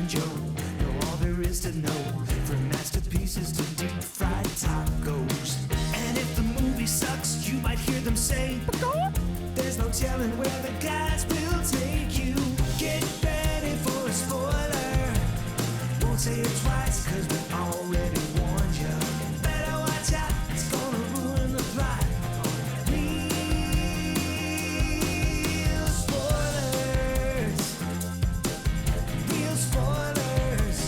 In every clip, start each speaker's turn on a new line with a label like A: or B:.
A: and Joe know all there is to know, from masterpieces to deep fried tacos. And if the movie sucks, you might hear them say, there's no telling where the guys will take you. Get ready for a spoiler. Won't say it twice, cause we already warned you. Better watch out, it's gonna ruin the plot. Real spoilers. Real spoilers.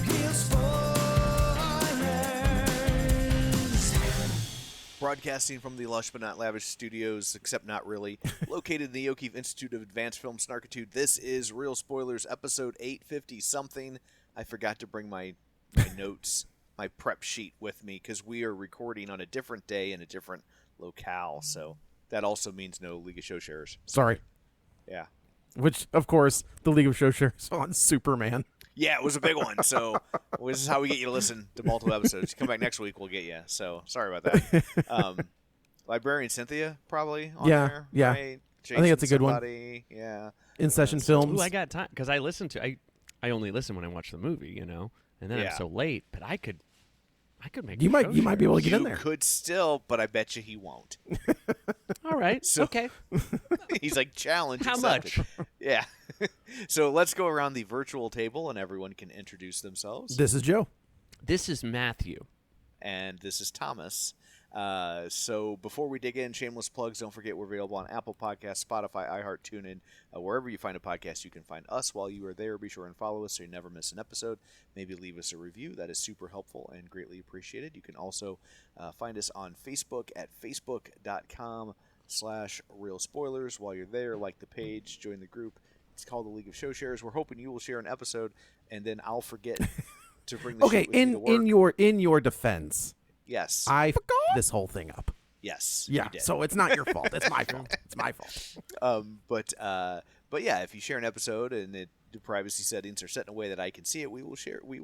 A: Real spoilers.
B: Broadcasting from the lush but not lavish studios, except not really, located in the O'Keefe Institute of Advanced Film Snarkitude, this is Real Spoilers, episode 850-something. I forgot to bring my notes, my prep sheet with me, because we are recording on a different day in a different locale, so that also means no League of Show Shares.
C: Sorry.
B: Yeah.
C: Which, of course, the League of Show Shares on Superman.
B: Yeah, it was a big one, so this is how we get you to listen to multiple episodes. You come back next week, we'll get you, so sorry about that. Librarian Cynthia, probably, on there.
C: Yeah.
B: Right?
C: I think that's a good one.
B: Yeah.
C: In Session Films.
D: Ooh, I got time, because I listen to, I only listen when I watch the movie, you know, and then
B: Yeah.
D: I'm so late, but I could make
C: You
D: a
C: might
D: show
C: be able to get in
B: You
C: there.
B: could still, but I bet you he won't.
D: All right,
B: So-
D: okay.
B: He's like, challenge
D: How
B: accepted.
D: much?
B: Yeah. So let's go around the virtual table, and everyone can introduce themselves.
C: This is Joe.
D: This is Matthew.
B: And this is Thomas. So before we dig in, shameless plugs, don't forget we're available on Apple Podcasts, Spotify, iHeart, TuneIn, wherever you find a podcast, you can find us. While you are there, be sure and follow us so you never miss an episode. Maybe leave us a review. That is super helpful and greatly appreciated. You can also find us on Facebook at facebook.com/Real Spoilers. While you're there, like the page, join the group. It's called the League of Show Shares. We're hoping you will share an episode, and then I'll forget to bring the
C: Okay,
B: shit with me to work.
C: in your defense,
B: Yes.
C: I f***ed this whole thing up.
B: Yes.
C: Yeah,
B: you did.
C: so it's not your fault. It's my fault. It's my fault.
B: But yeah, if you share an episode and the privacy settings are set in a way that I can see it, we will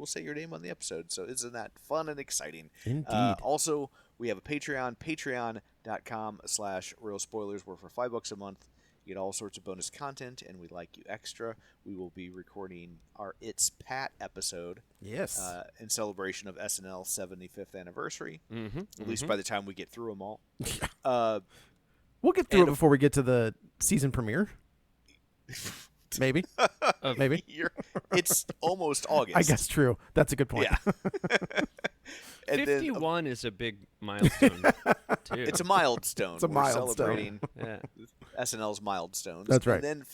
B: say your name on the episode. So isn't that fun and exciting?
C: Indeed.
B: Also, we have a Patreon, patreon.com/Real Spoilers, where for $5 a month you get all sorts of bonus content, and we like you extra. We will be recording our It's Pat episode.
C: Yes.
B: In celebration of SNL's 75th anniversary.
D: Mm-hmm.
B: At least by the time we get through them all.
C: We'll get through it
B: and-
C: before we get to the season premiere. Maybe. Maybe.
B: It's almost August.
C: I guess true. That's a good point.
B: Yeah. And then
D: 51 is a big milestone, too.
B: it's a milestone.
C: It's a
B: We're
C: milestone.
B: celebrating
D: Yeah.
B: SNL's milestones.
C: That's right.
B: And then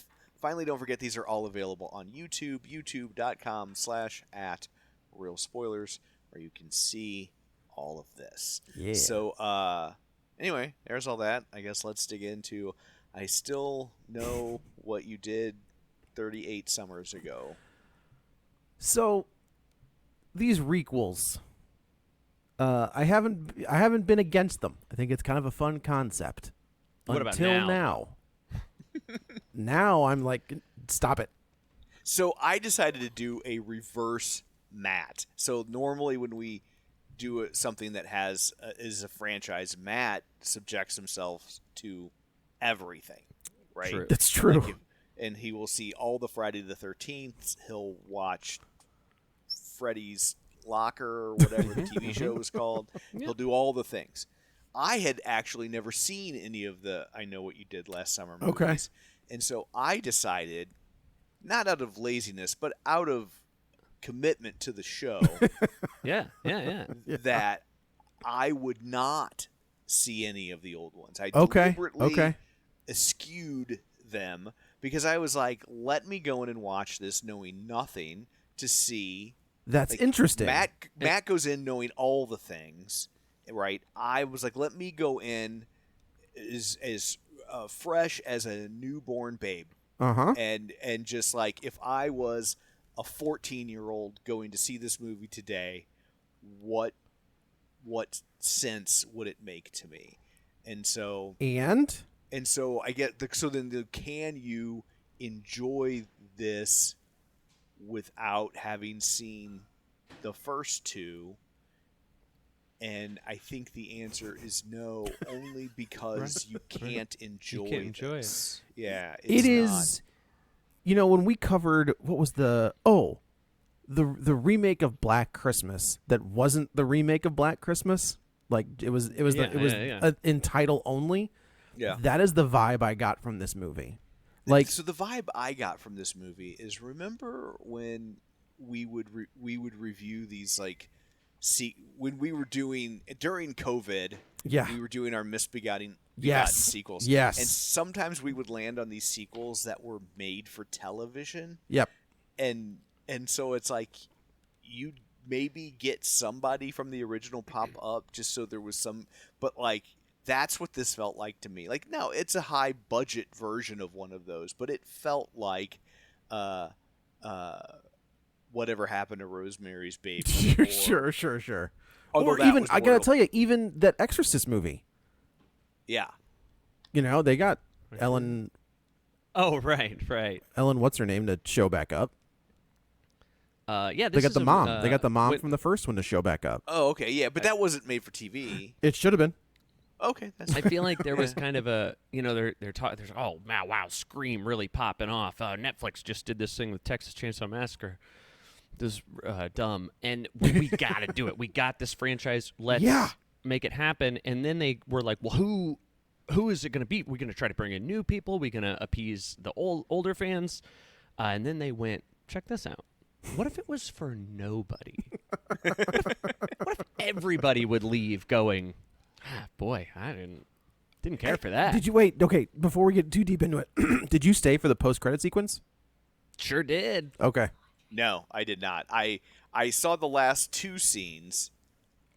B: finally, don't forget these are all available on YouTube, youtube.com/@Real Spoilers, where you can see all of this.
C: Yeah.
B: So anyway, there's all that. I guess let's dig into I still know what you did 38 summers ago.
C: So these requels, I haven't been against them. I think it's kind of a fun concept.
D: What about
C: Until
D: now?
C: Now I'm like, stop it.
B: So I decided to do a reverse Matt. So normally when we do something that is a franchise, Matt subjects himself to everything, right?
D: True.
C: That's true.
B: Like and he will see all the Friday the 13th. He'll watch Freddy's Locker or whatever the TV show was called. He'll do all the things. I had actually never seen any of the I Know What You Did Last Summer movies.
C: Okay.
B: And so I decided, not out of laziness, but out of commitment to the show,
D: Yeah.
B: that I would not see any of the old ones. I
C: Okay.
B: deliberately eschewed them because I was like, let me go in and watch this knowing nothing to see.
C: That's
B: Like,
C: interesting.
B: Matt goes in knowing all the things, right? I was like, let me go in as fresh as a newborn babe,
C: Uh-huh.
B: and just like if I was a 14-year-old going to see this movie today, what sense would it make to me? And so I get can you enjoy this without having seen the first two? And I think the answer is no, only because you can't enjoy
D: can't enjoy
B: this. Yeah,
C: It
B: it's
C: is. You know, when we covered what was the remake of Black Christmas that wasn't the remake of Black Christmas, like it was in title only.
B: Yeah.
C: That is the vibe I got from this movie.
B: So the vibe I got from this movie is, remember when we would review these when we were doing during COVID, we were doing our misbegotten sequels.
C: Yes.
B: And sometimes we would land on these sequels that were made for television.
C: Yep.
B: And so it's like you'd maybe get somebody from the original pop up just so there was some, but like that's what this felt like to me. Like, no, it's a high budget version of one of those, but it felt like Whatever Happened to Rosemary's Baby.
C: Sure.
B: Although
C: Or
B: that
C: even,
B: was
C: I
B: more
C: gotta
B: of a-
C: tell you, even that Exorcist movie.
B: Yeah.
C: You know, they got Ellen,
D: Oh, right.
C: what's her name, to show back up.
D: Yeah,
C: They
D: this
C: got
D: is
C: the mom.
D: A,
C: They got the mom
D: when-
C: from the first one to show back up.
B: Oh, okay. Yeah, but that wasn't made for TV.
C: It should have been.
B: Okay, that's
D: I feel like there was kind of a, they're talking. There's wow, Scream really popping off. Netflix just did this thing with Texas Chainsaw Massacre. This dumb, and we gotta do it. We got this franchise. Let's make it happen. And then they were like, well, who is it going to be? We're going to try to bring in new people. We're going to appease the older fans. And then they went, check this out. What if it was for nobody? What if everybody would leave going, boy, I didn't care for that.
C: Did you wait? Okay, before we get too deep into it, did you stay for the post-credit sequence?
D: Sure did.
C: Okay.
B: No, I did not. I saw the last two scenes.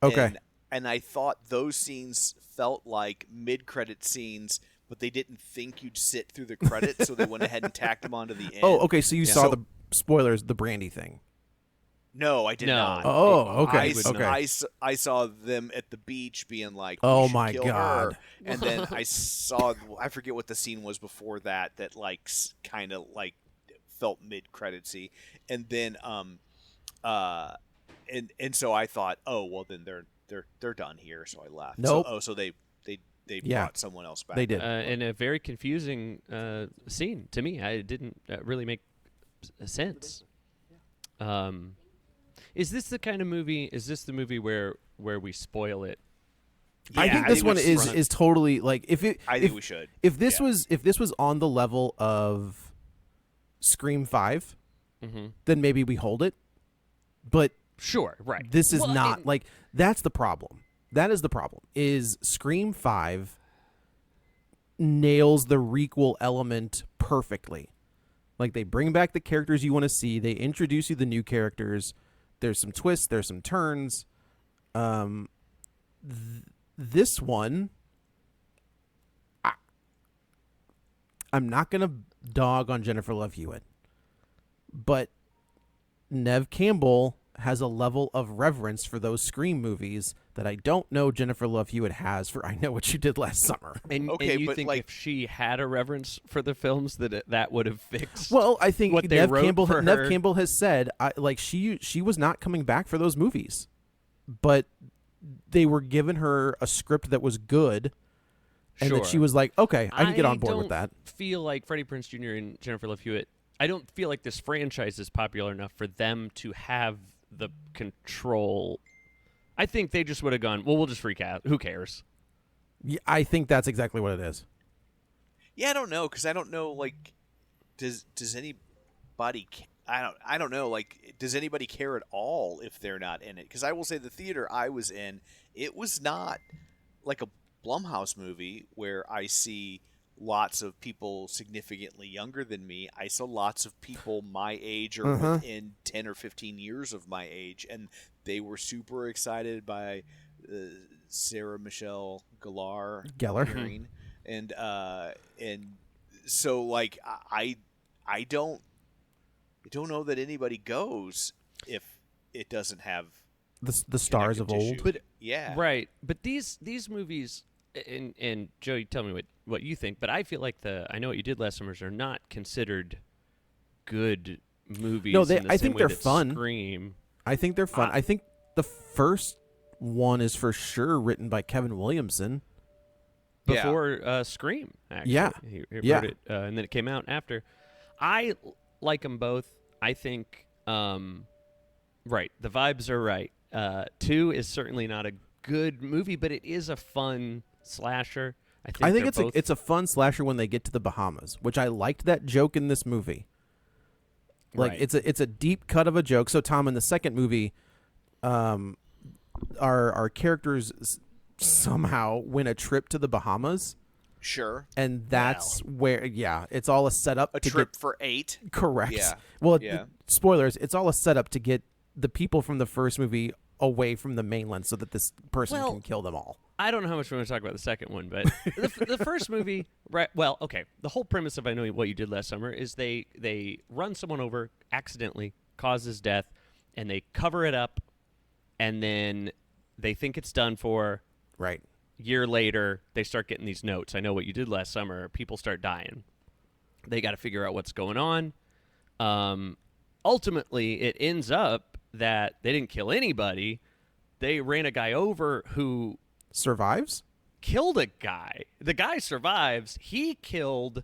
C: Okay.
B: And I thought those scenes felt like mid-credit scenes, but they didn't think you'd sit through the credits, so they went ahead and tacked them onto the end.
C: Oh, okay. So you saw the spoilers, the Brandy thing.
B: No, I did not.
C: Oh, okay.
B: I saw them at the beach being like,
C: "Oh
B: "We should
C: my
B: kill
C: God."
B: her." And then I forget what the scene was before that like kind of like felt mid-creditsy. And then and so I thought, "Oh, well then they're done here." So I left.
C: Nope.
B: So they brought someone else back.
C: They did.
D: And a very confusing scene to me. It didn't really make sense. Is this the kind of movie? Is this the movie where we spoil it?
C: I think this one is totally like
B: I think we should.
C: If this was on the level of Scream 5, then maybe we hold it. But
D: sure, right.
C: This is not like that's the problem. That is the problem. Is Scream 5 nails the requel element perfectly. Like they bring back the characters you want to see. They introduce you the new characters. There's some twists. There's some turns. This one, I'm not gonna dog on Jennifer Love Hewitt, but Neve Campbell has a level of reverence for those Scream movies that I don't know Jennifer Love Hewitt has for I Know What You Did Last Summer.
D: And you
B: but
D: think
B: like,
D: if she had a reverence for the films that would have fixed?
C: Well, I think
D: what they
C: Neve
D: wrote
C: Campbell
D: for
C: Neve
D: her.
C: Campbell has said she was not coming back for those movies, but they were giving her a script that was good, and that she was like, okay, I can get on board with that.
D: I feel like Freddie Prinze Jr. and Jennifer Love Hewitt. I don't feel like this franchise is popular enough for them to have the control. I think they just would have gone, well, we'll just recast. Who cares?
C: Yeah, I think that's exactly what it is.
B: Yeah, I don't know, because I don't know, like, does anybody? I don't know, like, does anybody care at all if they're not in it? Because I will say the theater I was in, it was not like a Blumhouse movie where I see lots of people significantly younger than me. I saw lots of people my age or within 10 or 15 years of my age, and they were super excited by Sarah Michelle Gellar. And so like I don't know that anybody goes if it doesn't have
C: the stars of old.
D: But
B: yeah,
D: right. But these movies, and Joe, you tell me what you think. But I feel like I Know What You Did Last Summer are not considered good movies.
C: No,
D: in the
C: I
D: same
C: think
D: way
C: they're
D: that
C: fun.
D: Scream.
C: I think they're fun. I think the first one is for sure written by Kevin Williamson.
D: Before Scream, actually.
C: Yeah.
D: He
C: Yeah.
D: wrote it, and then it came out after. I like them both. I think, right, the vibes are right. 2 is certainly not a good movie, but it is a fun slasher.
C: I think
D: they're both...
C: it's a fun slasher when they get to the Bahamas, which I liked that joke in this movie. Like
D: Right.
C: it's a deep cut of a joke. So Tom, in the second movie, our characters somehow win a trip to the Bahamas,
B: Sure.
C: and that's where it's all a setup.
B: A
C: to
B: trip
C: get,
B: for 8.
C: correct.
B: Yeah.
C: Well,
B: Yeah.
C: spoilers. It's all a setup to get the people from the first movie away from the mainland, so that this person can kill them all.
D: I don't know how much we want to talk about the second one, but the first movie, right? Well, okay. The whole premise of I Know What You Did Last Summer is they run someone over accidentally, causes death, and they cover it up, and then they think it's done for.
C: Right.
D: Year later, they start getting these notes. I know what you did last summer. People start dying. They got to figure out what's going on. Ultimately, it ends up that they didn't kill anybody. They ran a guy over who
C: Survives?
D: killed a guy. The guy survives. He killed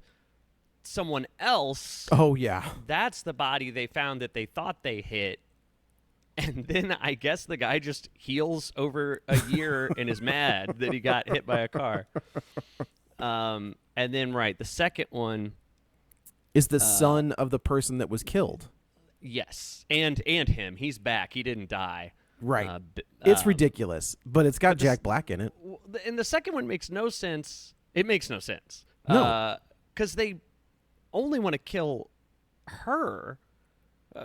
D: someone else.
C: Oh yeah.
D: That's the body they found that they thought they hit. And then I guess the guy just heals over a year and is mad that he got hit by a car. And then, right, the second one
C: Is the son of the person that was killed.
D: yes, and him. He's back. He didn't die.
C: Right. It's ridiculous, but it's got Jack Black in it.
D: And the second one makes no sense. It makes no sense.
C: No.
D: Because they only want to kill her.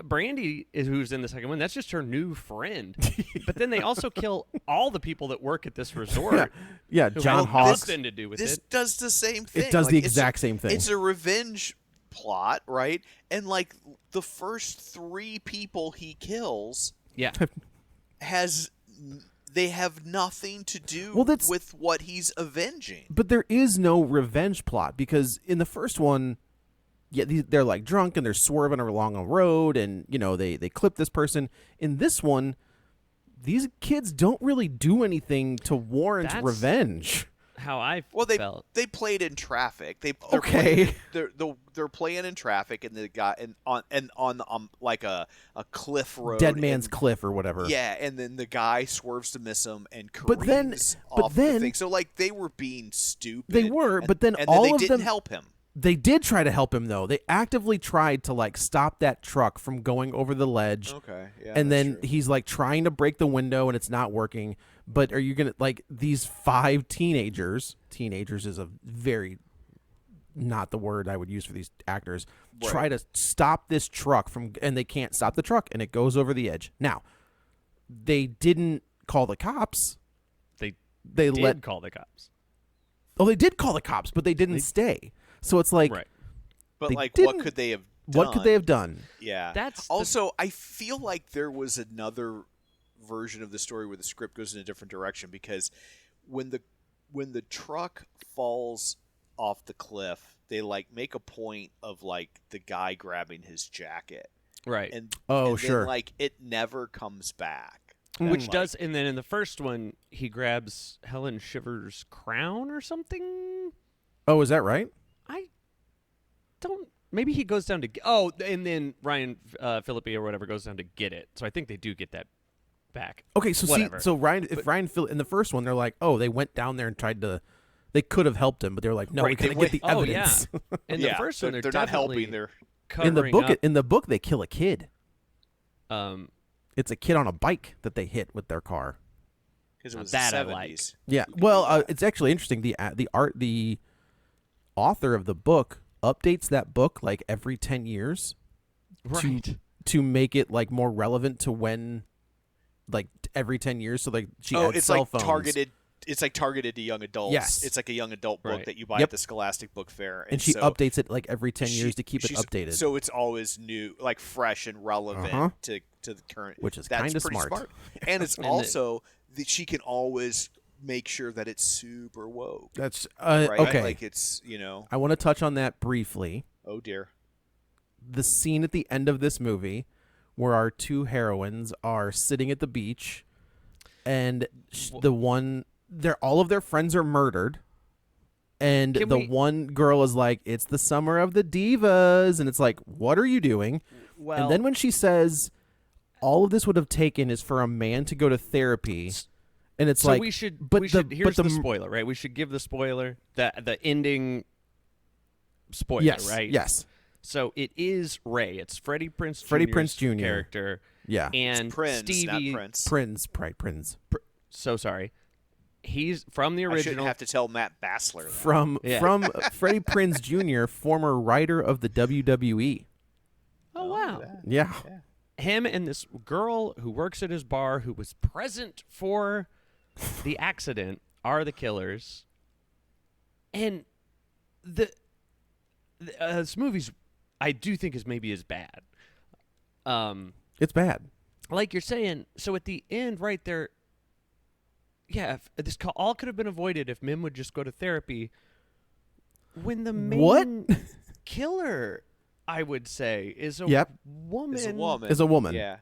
D: Brandy is who's in the second one. That's just her new friend. But then they also kill all the people that work at this resort.
C: Yeah,
D: who
C: John
D: have
C: Hawkes.
D: nothing to do with
B: This
D: it.
B: does the same thing.
C: It does the
B: it's
C: exact same thing.
B: It's a revenge plot, right? And like the first 3 people he kills
D: Yeah.
B: they have nothing to do
C: Well, that's-
B: with what he's avenging.
C: But there is no revenge plot because in the first one, they're like drunk and they're swerving along a road and, they clip this person. In this one, these kids don't really do anything to warrant
D: That's-
C: revenge.
D: How I
B: Well,
D: felt.
B: they played in traffic. They're
C: Okay.
B: they're playing in traffic, and the guy on like a cliff road,
C: Dead Man's
B: and,
C: Cliff or whatever.
B: Yeah, and then the guy swerves to miss him and
C: But then-
B: careens
C: but
B: off
C: then-
B: the thing. So like they were being stupid.
C: They were, but then
B: and
C: all
B: they
C: of
B: didn't
C: them-
B: help him.
C: They did try to help him, though. They actively tried to, like, stop that truck from going over the ledge.
B: Okay, yeah,
C: And
B: that's
C: then
B: true.
C: he's, like, trying to break the window, and it's not working. But are you going to, like, these 5 teenagers is a very, not the word I would use for these actors,
B: Right.
C: try to stop this truck from, and they can't stop the truck, and it goes over the edge. Now, they didn't call the cops.
D: They
C: let
D: call the cops.
C: Oh, they did call the cops, but they didn't stay. So it's like,
D: Right.
B: But
C: they
B: like, what
C: didn't-
B: could they have done?
C: what could they have done?
B: Yeah.
D: That's
B: also, I feel like there was another version of the story where the script goes in a different direction, because when the truck falls off the cliff, they like make a point of like the guy grabbing his jacket,
D: right.
B: and
C: Sure.
B: then, like it never comes back.
D: Which
B: Like,
D: does, and then in the first one, he grabs Helen Shivers' crown or something.
C: Oh, is that right?
D: I don't. Maybe he goes down to. Oh, and then Ryan Phillippe or whatever goes down to get it. So I think they do get that back.
C: Okay, so
D: Whatever.
C: Ryan in the first one, they're like, oh, they went down there and tried to. They could have helped him, but they're like, no, we
D: Right,
C: gotta
D: they
C: get the
D: went- oh,
C: evidence.
D: In
B: yeah,
D: the first one,
B: they're not helping. They're
D: covering
C: in the book, they kill a kid.
D: up.
C: It's a kid on a bike that they hit with their car.
B: because it was
D: That
B: the
D: I
B: 70s.
D: like.
C: Yeah, well, it's actually interesting. The author of the book updates that book like every 10 years
D: Right.
C: to make it like more relevant to when, like every 10 years. So like she adds
B: it's
C: cell
B: like
C: phones.
B: targeted. It's like targeted to young adults.
C: Yes.
B: It's like a young adult book
D: Right.
B: that you buy
C: Yep.
B: at the Scholastic Book Fair,
C: and she
B: so
C: updates it like every 10 years to keep it
B: she's-
C: updated.
B: So it's always new, like fresh and relevant
C: Uh-huh.
B: to the current.
C: Which is
B: that's
C: kinda
B: pretty
C: smart.
B: And it's
D: And
B: also that she can always make sure that it's super woke.
C: That's
B: Right?
C: okay.
B: Like it's
C: I want to touch on that briefly.
B: oh dear.
C: The scene at the end of this movie where our 2 heroines are sitting at the beach and all of their friends are murdered. And one girl is like, "It's the summer of the divas," and it's like, "What are you doing?"
D: Well,
C: and then when she says, "All of this would have taken is for a man to go to therapy," and it's
D: so
C: like,
D: we should.
C: Here's
D: the spoiler, right? We should give the spoiler, the ending spoiler,
C: yes,
D: right?
C: Yes.
D: So it is Ray. It's Freddie Prinze Jr.'s character.
C: Yeah.
D: And
B: It's Prince,
D: Stevie.
B: not Prince.
C: Prince.
D: So sorry. He's from the
B: I shouldn't
D: original.
B: have to tell Matt Basler that.
C: From Freddie Prinze Jr., former writer of the WWE.
D: Oh, wow.
C: Yeah.
D: Him and this girl who works at his bar who was present for the accident are the killers. And this movie's, I do think, is maybe as bad.
C: It's bad.
D: Like you're saying, so at the end right there, yeah, if this all could have been avoided if Mim would just go to therapy. When the main killer, I would say, is a woman.
B: Is a woman.
C: Yeah.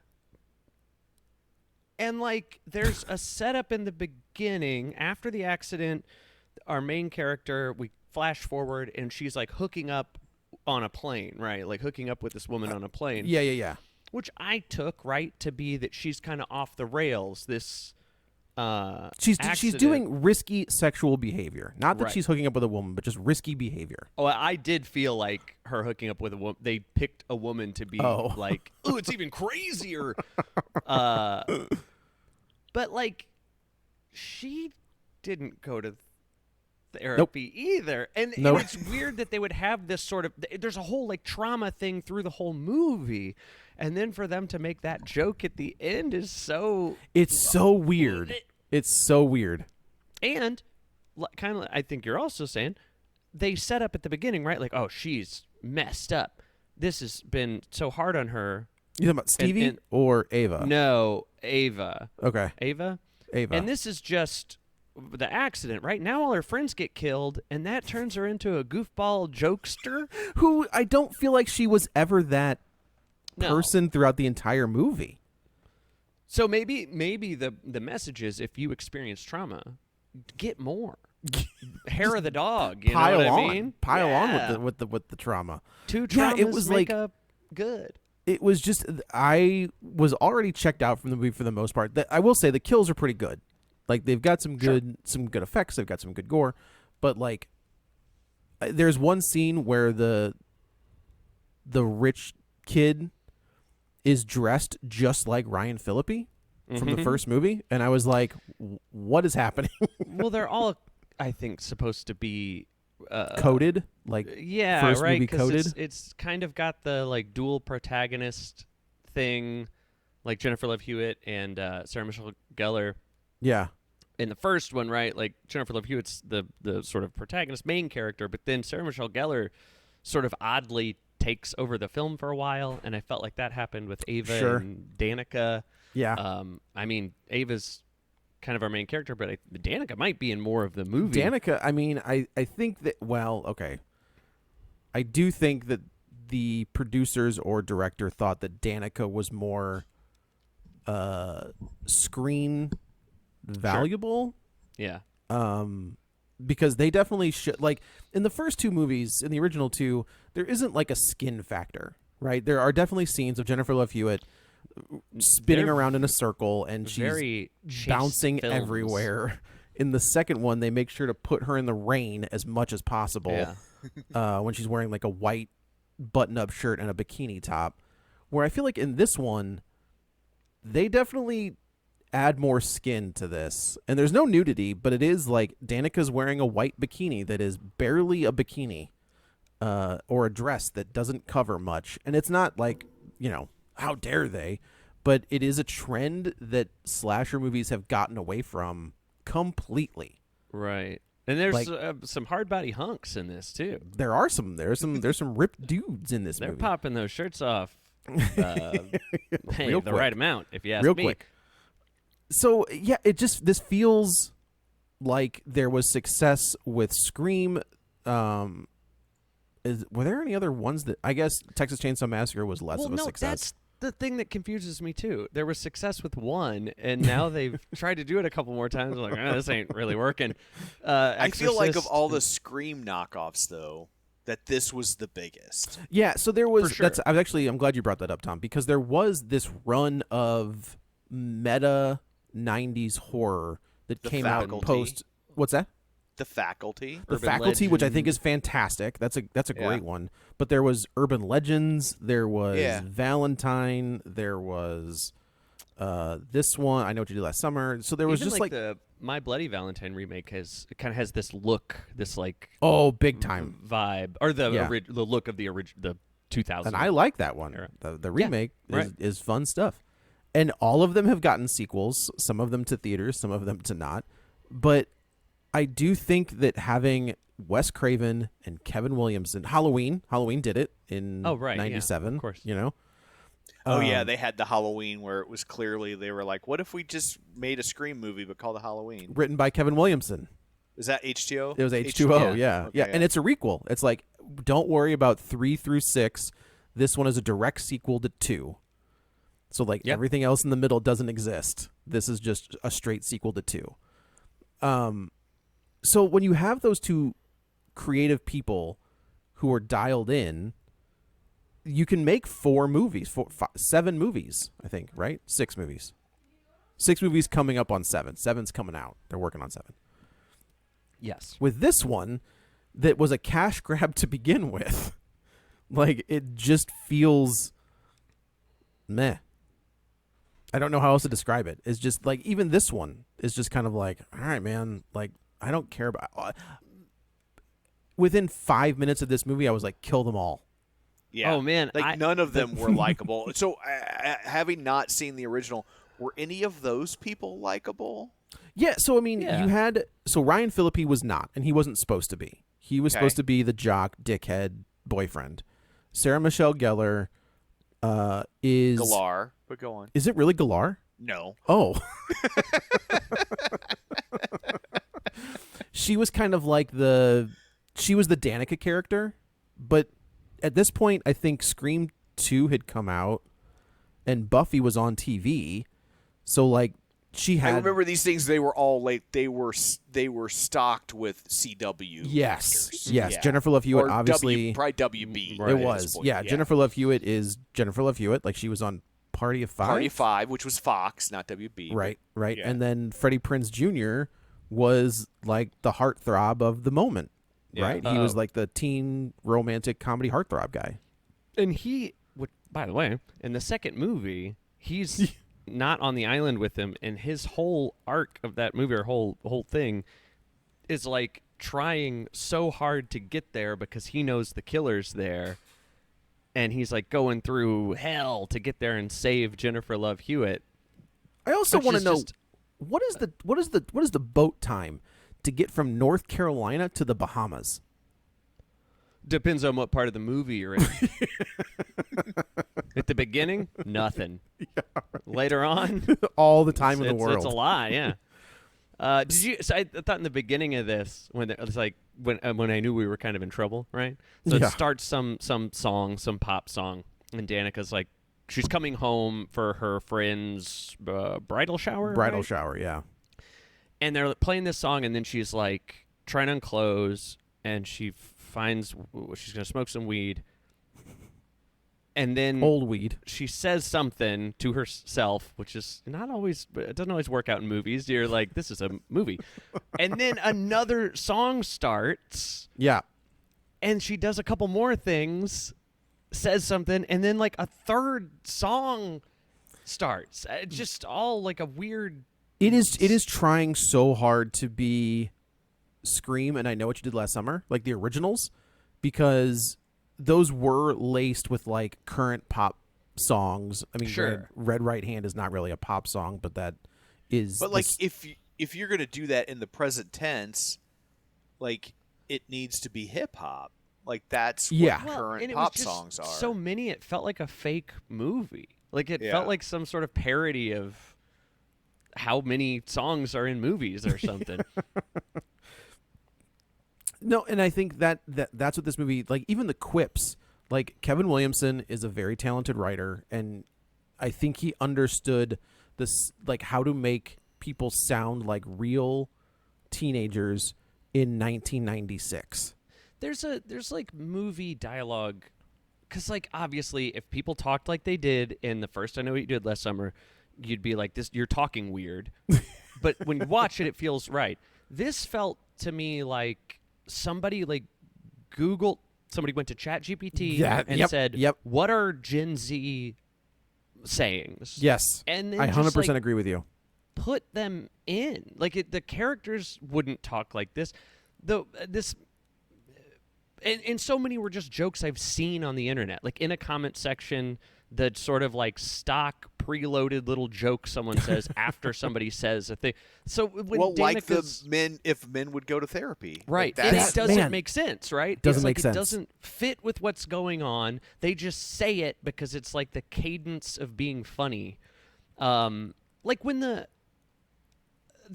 D: And, like, there's a setup in the beginning. After the accident, our main character, we flash forward, and she's, like, hooking up on a plane, right? Like, hooking up with this woman on a plane.
C: Yeah.
D: Which I took, right, to be that she's kind of off the rails. This
C: she's doing risky sexual behavior. Not that
D: Right.
C: she's hooking up with a woman, but just risky behavior.
D: Oh, I did feel like her hooking up with a woman. They picked a woman to be like, oh, it's even crazier. But like, she didn't go to therapy either, and it's weird that they would have this sort of. There's a whole like trauma thing through the whole movie, and then for them to make that joke at the end is so.
C: It's so weird. It's so weird.
D: And kind of, I think you're also saying they set up at the beginning, right? Like, oh, she's messed up. This has been so hard on her.
C: You talking about Stevie or Ava?
D: No, Ava.
C: Okay.
D: Ava. And this is just the accident, right? Now all her friends get killed, and that turns her into a goofball jokester.
C: Who I don't feel like she was ever that person throughout the entire movie.
D: So maybe the message is, if you experience trauma, get more. Hair of the dog. You know what I mean?
C: Pile on with the trauma.
D: Two traumas
C: it was
D: make
C: like
D: up good.
C: It was just, I was already checked out from the movie for the most part. I will say the kills are pretty good. Like, they've got some good effects. They've got some good gore. But like, there's one scene where the rich kid is dressed just like Ryan Phillippe from the first movie, and I was like, what is happening?
D: Well, they're all, I think, supposed to be
C: coded, like first
D: right,
C: movie coded.
D: It's kind of got the like dual protagonist thing, like Jennifer Love Hewitt and Sarah Michelle Gellar.
C: Yeah.
D: In the first one, right, like Jennifer Love Hewitt's the sort of protagonist main character, but then Sarah Michelle Gellar sort of oddly takes over the film for a while, and I felt like that happened with Ava and Danica.
C: Yeah.
D: I mean, Ava's kind of our main character, but Danica might be in more of the movie.
C: Danica, I mean, I think that, I do think that the producers or director thought that Danica was more screen valuable.
D: Yeah.
C: Because they definitely should, like, in the first two movies, in the original two, there isn't like a skin factor, right? There are definitely scenes of Jennifer Love Hewitt spinning around in a circle, and she's bouncing everywhere. In the second one, they make sure to put her in the rain as much as possible when she's wearing like a white button-up shirt and a bikini top. Where I feel like in this one, they definitely add more skin to this. And there's no nudity, but it is like Danica's wearing a white bikini that is barely a bikini or a dress that doesn't cover much. And it's not like, how dare they? But it is a trend that slasher movies have gotten away from completely.
D: Right. And there's some hard body hunks in this too.
C: There's some ripped dudes in this
D: movie.
C: They're
D: popping those shirts off the right amount, if you ask
C: me.
D: Quick.
C: So yeah, this feels like there was success with Scream. Were there any other ones that, I guess Texas Chainsaw Massacre was less of a success?
D: the thing that confuses me too. There was success with one, and now they've tried to do it a couple more times. I'm like, this ain't really working.
B: I feel like of
D: Exorcist-
B: all the Scream knockoffs, though, that this was the biggest.
C: Yeah, so there was.
D: For sure.
C: I'm glad you brought that up, Tom, because there was this run of meta '90s horror that
B: The
C: came out
B: Faculty.
C: post. What's that?
B: The Faculty.
C: The
D: Urban
C: Faculty, which I think
D: Legend.
C: is fantastic. That's a
B: Yeah.
C: great one. But there was Urban Legends. There was
B: Yeah.
C: Valentine. There was this one. I Know What You Did Last Summer. So there was
D: Even
C: just
D: like the My Bloody Valentine remake kind of has this look, this like
C: oh, big time.
D: vibe, or the
C: Yeah.
D: the look of the 2000.
C: And I like that one.
D: Era.
C: The remake
D: right.
C: is fun stuff. And all of them have gotten sequels, some of them to theaters, some of them to not. But I do think that having Wes Craven and Kevin Williamson, Halloween did it in
D: Oh, right, yeah,
C: '97,
D: of course.
C: you know.
B: Oh, yeah, they had the Halloween where it was clearly, they were like, what if we just made a Scream movie but called it Halloween?
C: Written by Kevin Williamson.
B: Is that H2O?
C: It was H2O, yeah.
B: Okay,
C: And it's a requel. It's like, don't worry about 3 through 6. This one is a direct sequel to 2. So, like,
D: Yep.
C: everything else in the middle doesn't exist. This is just a straight sequel to 2. So when you have those two creative people who are dialed in, you can make 7 movies, I think, right? 6 movies. 6 movies coming up on 7. 7's coming out. They're working on 7.
D: Yes.
C: With this one, that was a cash grab to begin with, like, it just feels meh. I don't know how else to describe it. It's just like, even this one is just kind of like, all right, man, like, I don't care about. Within 5 minutes of this movie, I was like, kill them all.
B: Yeah.
D: Oh, man,
B: Like, none of them were likable. So, having not seen the original, were any of those people likable?
C: Yeah, so I mean,
D: Yeah.
C: you had Ryan Phillippe was not, and he wasn't supposed to be. He was
B: Okay.
C: supposed to be the jock, dickhead boyfriend. Sarah Michelle Gellar is
B: Galar. But go on.
C: Is it really Galar?
B: No.
C: Oh. She was kind of like she was the Danica character, but at this point, I think Scream 2 had come out, and Buffy was on TV, so like she had.
B: I remember these things. They were all like they were stocked with CW.
C: Yes,
B: actors.
C: yes.
B: Yeah.
C: Jennifer Love Hewitt,
B: Or
C: obviously.
B: probably WB.
D: Right.
C: It
B: at this
C: was,
B: point.
C: yeah. Jennifer Love Hewitt is Jennifer Love Hewitt. Like, she was on Party of Five.
B: Party 5, which was Fox, not WB. but-
C: Right, right.
B: yeah.
C: And then Freddie Prinze Jr. was like the heartthrob of the moment,
B: Yeah.
C: right? He was like the teen romantic comedy heartthrob guy.
D: And by the way, in the second movie, he's not on the island with him, and his whole arc of that movie, or whole thing, is like trying so hard to get there because he knows the killer's there, and he's like going through hell to get there and save Jennifer Love Hewitt.
C: I also
D: Which
C: want to
D: is
C: know
D: just-
C: what is the boat time to get from North Carolina to the Bahamas?
D: Depends on what part of the movie you're in. At the beginning, nothing. Later on,
C: All the time in the
D: it's
C: world.
D: a lot, yeah. Did you? So I thought in the beginning of this, when it was like when I knew we were kind of in trouble, right? So
C: Yeah.
D: it starts some song, some pop song, and Danica's like, she's coming home for her friend's bridal shower.
C: Bridal
D: right?
C: shower, yeah.
D: And they're playing this song, and then she's like trying to unclose, and she finds she's gonna smoke some weed, and then
C: Old weed.
D: she says something to herself, which is not always, it doesn't always work out in movies. You're like, this is a movie. And then another song starts,
C: Yeah.
D: and she does a couple more things, says something, and then like a third song starts. It's just all like a weird.
C: It is trying so hard to be Scream and I Know What You Did Last Summer, like the originals, because those were laced with like current pop songs. I mean,
D: Sure.
C: Red Right Hand is not really a pop song, but that is.
B: But like,
C: this-
B: if you're gonna do that in the present tense, like it needs to be hip hop. Like that's
C: Yeah.
B: what
D: Well,
B: current
D: and it was
B: pop
D: just
B: songs are.
D: so many, it felt like a fake movie. Like it
B: Yeah.
D: felt like some sort of parody of how many songs are in movies or something.
C: No, and I think that's what this movie, like, even the quips, like Kevin Williamson is a very talented writer, and I think he understood this, like how to make people sound like real teenagers in 1996.
D: There's like movie dialogue, because like obviously if people talked like they did in the first I Know What You Did Last Summer, you'd be like, this, you're talking weird. But when you watch it, it feels right. This felt to me like somebody like somebody went to ChatGPT and said, what are Gen Z sayings?
C: Yes.
D: And then
C: I 100%
D: just, like,
C: agree with you.
D: put them in. Like the characters wouldn't talk like this. And so many were just jokes I've seen on the internet. Like in a comment section, the sort of like stock preloaded little joke someone says after somebody says a thing. So when
B: like the
D: Danica's,
B: men, if men would go to therapy,
D: right?
B: Like
D: And
B: that's,
D: it doesn't
C: man,
D: make sense, right?
C: doesn't
D: It's
C: make
D: like
C: sense.
D: It doesn't fit with what's going on. They just say it because it's like the cadence of being funny. Like when the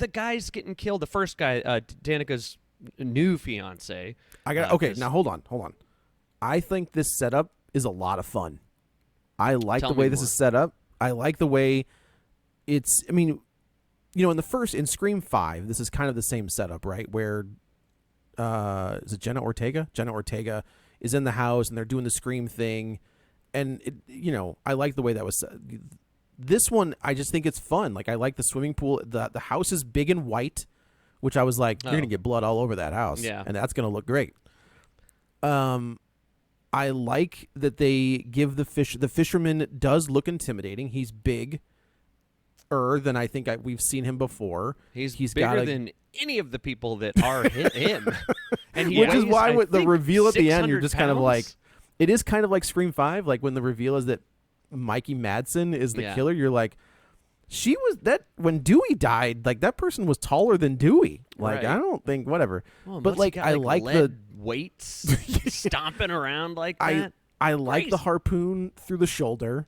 D: guy's getting killed, the first guy, Danica's new fiance.
C: Okay, now hold on. I think this setup is a lot of fun. I like
D: Tell
C: the way
D: me
C: this
D: more.
C: is set up. I like the way it's, I mean, in Scream 5, this is kind of the same setup, right? Where, is it Jenna Ortega? Jenna Ortega is in the house and they're doing the Scream thing. And, I like the way that was set. This one, I just think it's fun. Like, I like the swimming pool. The house is big and white, which I was like, you're going to get blood all over that house.
D: Yeah.
C: And that's going to look great. I like that they give the fisherman does look intimidating. He's bigger than I think we've seen him before.
D: He's
C: got
D: bigger than any of the people that are him. And he
C: which is
D: weighs,
C: why
D: I
C: with the
D: think,
C: reveal at the end, you're
D: 600
C: just kind of
D: pounds.
C: like, it is kind of like Scream 5, like when the reveal is that Mikey Madsen is the killer. You're like, when Dewey died, like that person was taller than Dewey. Like,
D: Right.
C: I don't think, whatever.
D: Well,
C: but
D: unless
C: like,
D: you got,
C: I like
D: lead
C: the
D: weights stomping around like that.
C: I like the
D: Crazy.
C: harpoon through the shoulder.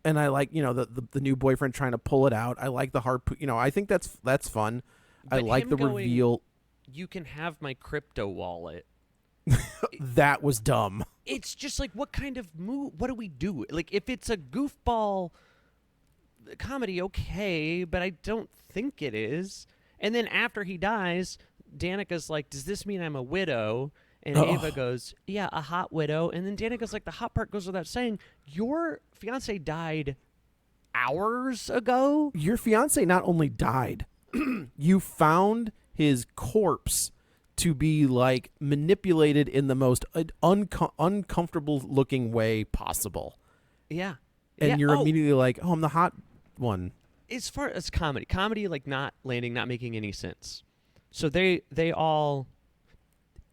C: And I like, the new boyfriend trying to pull it out. I like the harpoon. I think that's fun. I
D: But
C: like
D: him
C: the
D: going,
C: reveal.
D: You can have my crypto wallet.
C: That was dumb.
D: It's just like, what kind of move? What do we do? Like, if it's a goofball comedy, okay, but I don't think it is. And then after he dies, Danica's like, does this mean I'm a widow? And Ava goes, yeah, a hot widow. And then Danica's like, the hot part goes without saying, your fiance died hours ago?
C: Your fiance not only died, you found his corpse to be like manipulated in the most uncomfortable looking way possible.
D: Yeah.
C: And
D: Yeah.
C: you're immediately like, oh, I'm the hot one.
D: As far as comedy like not landing, not making any sense. So they all,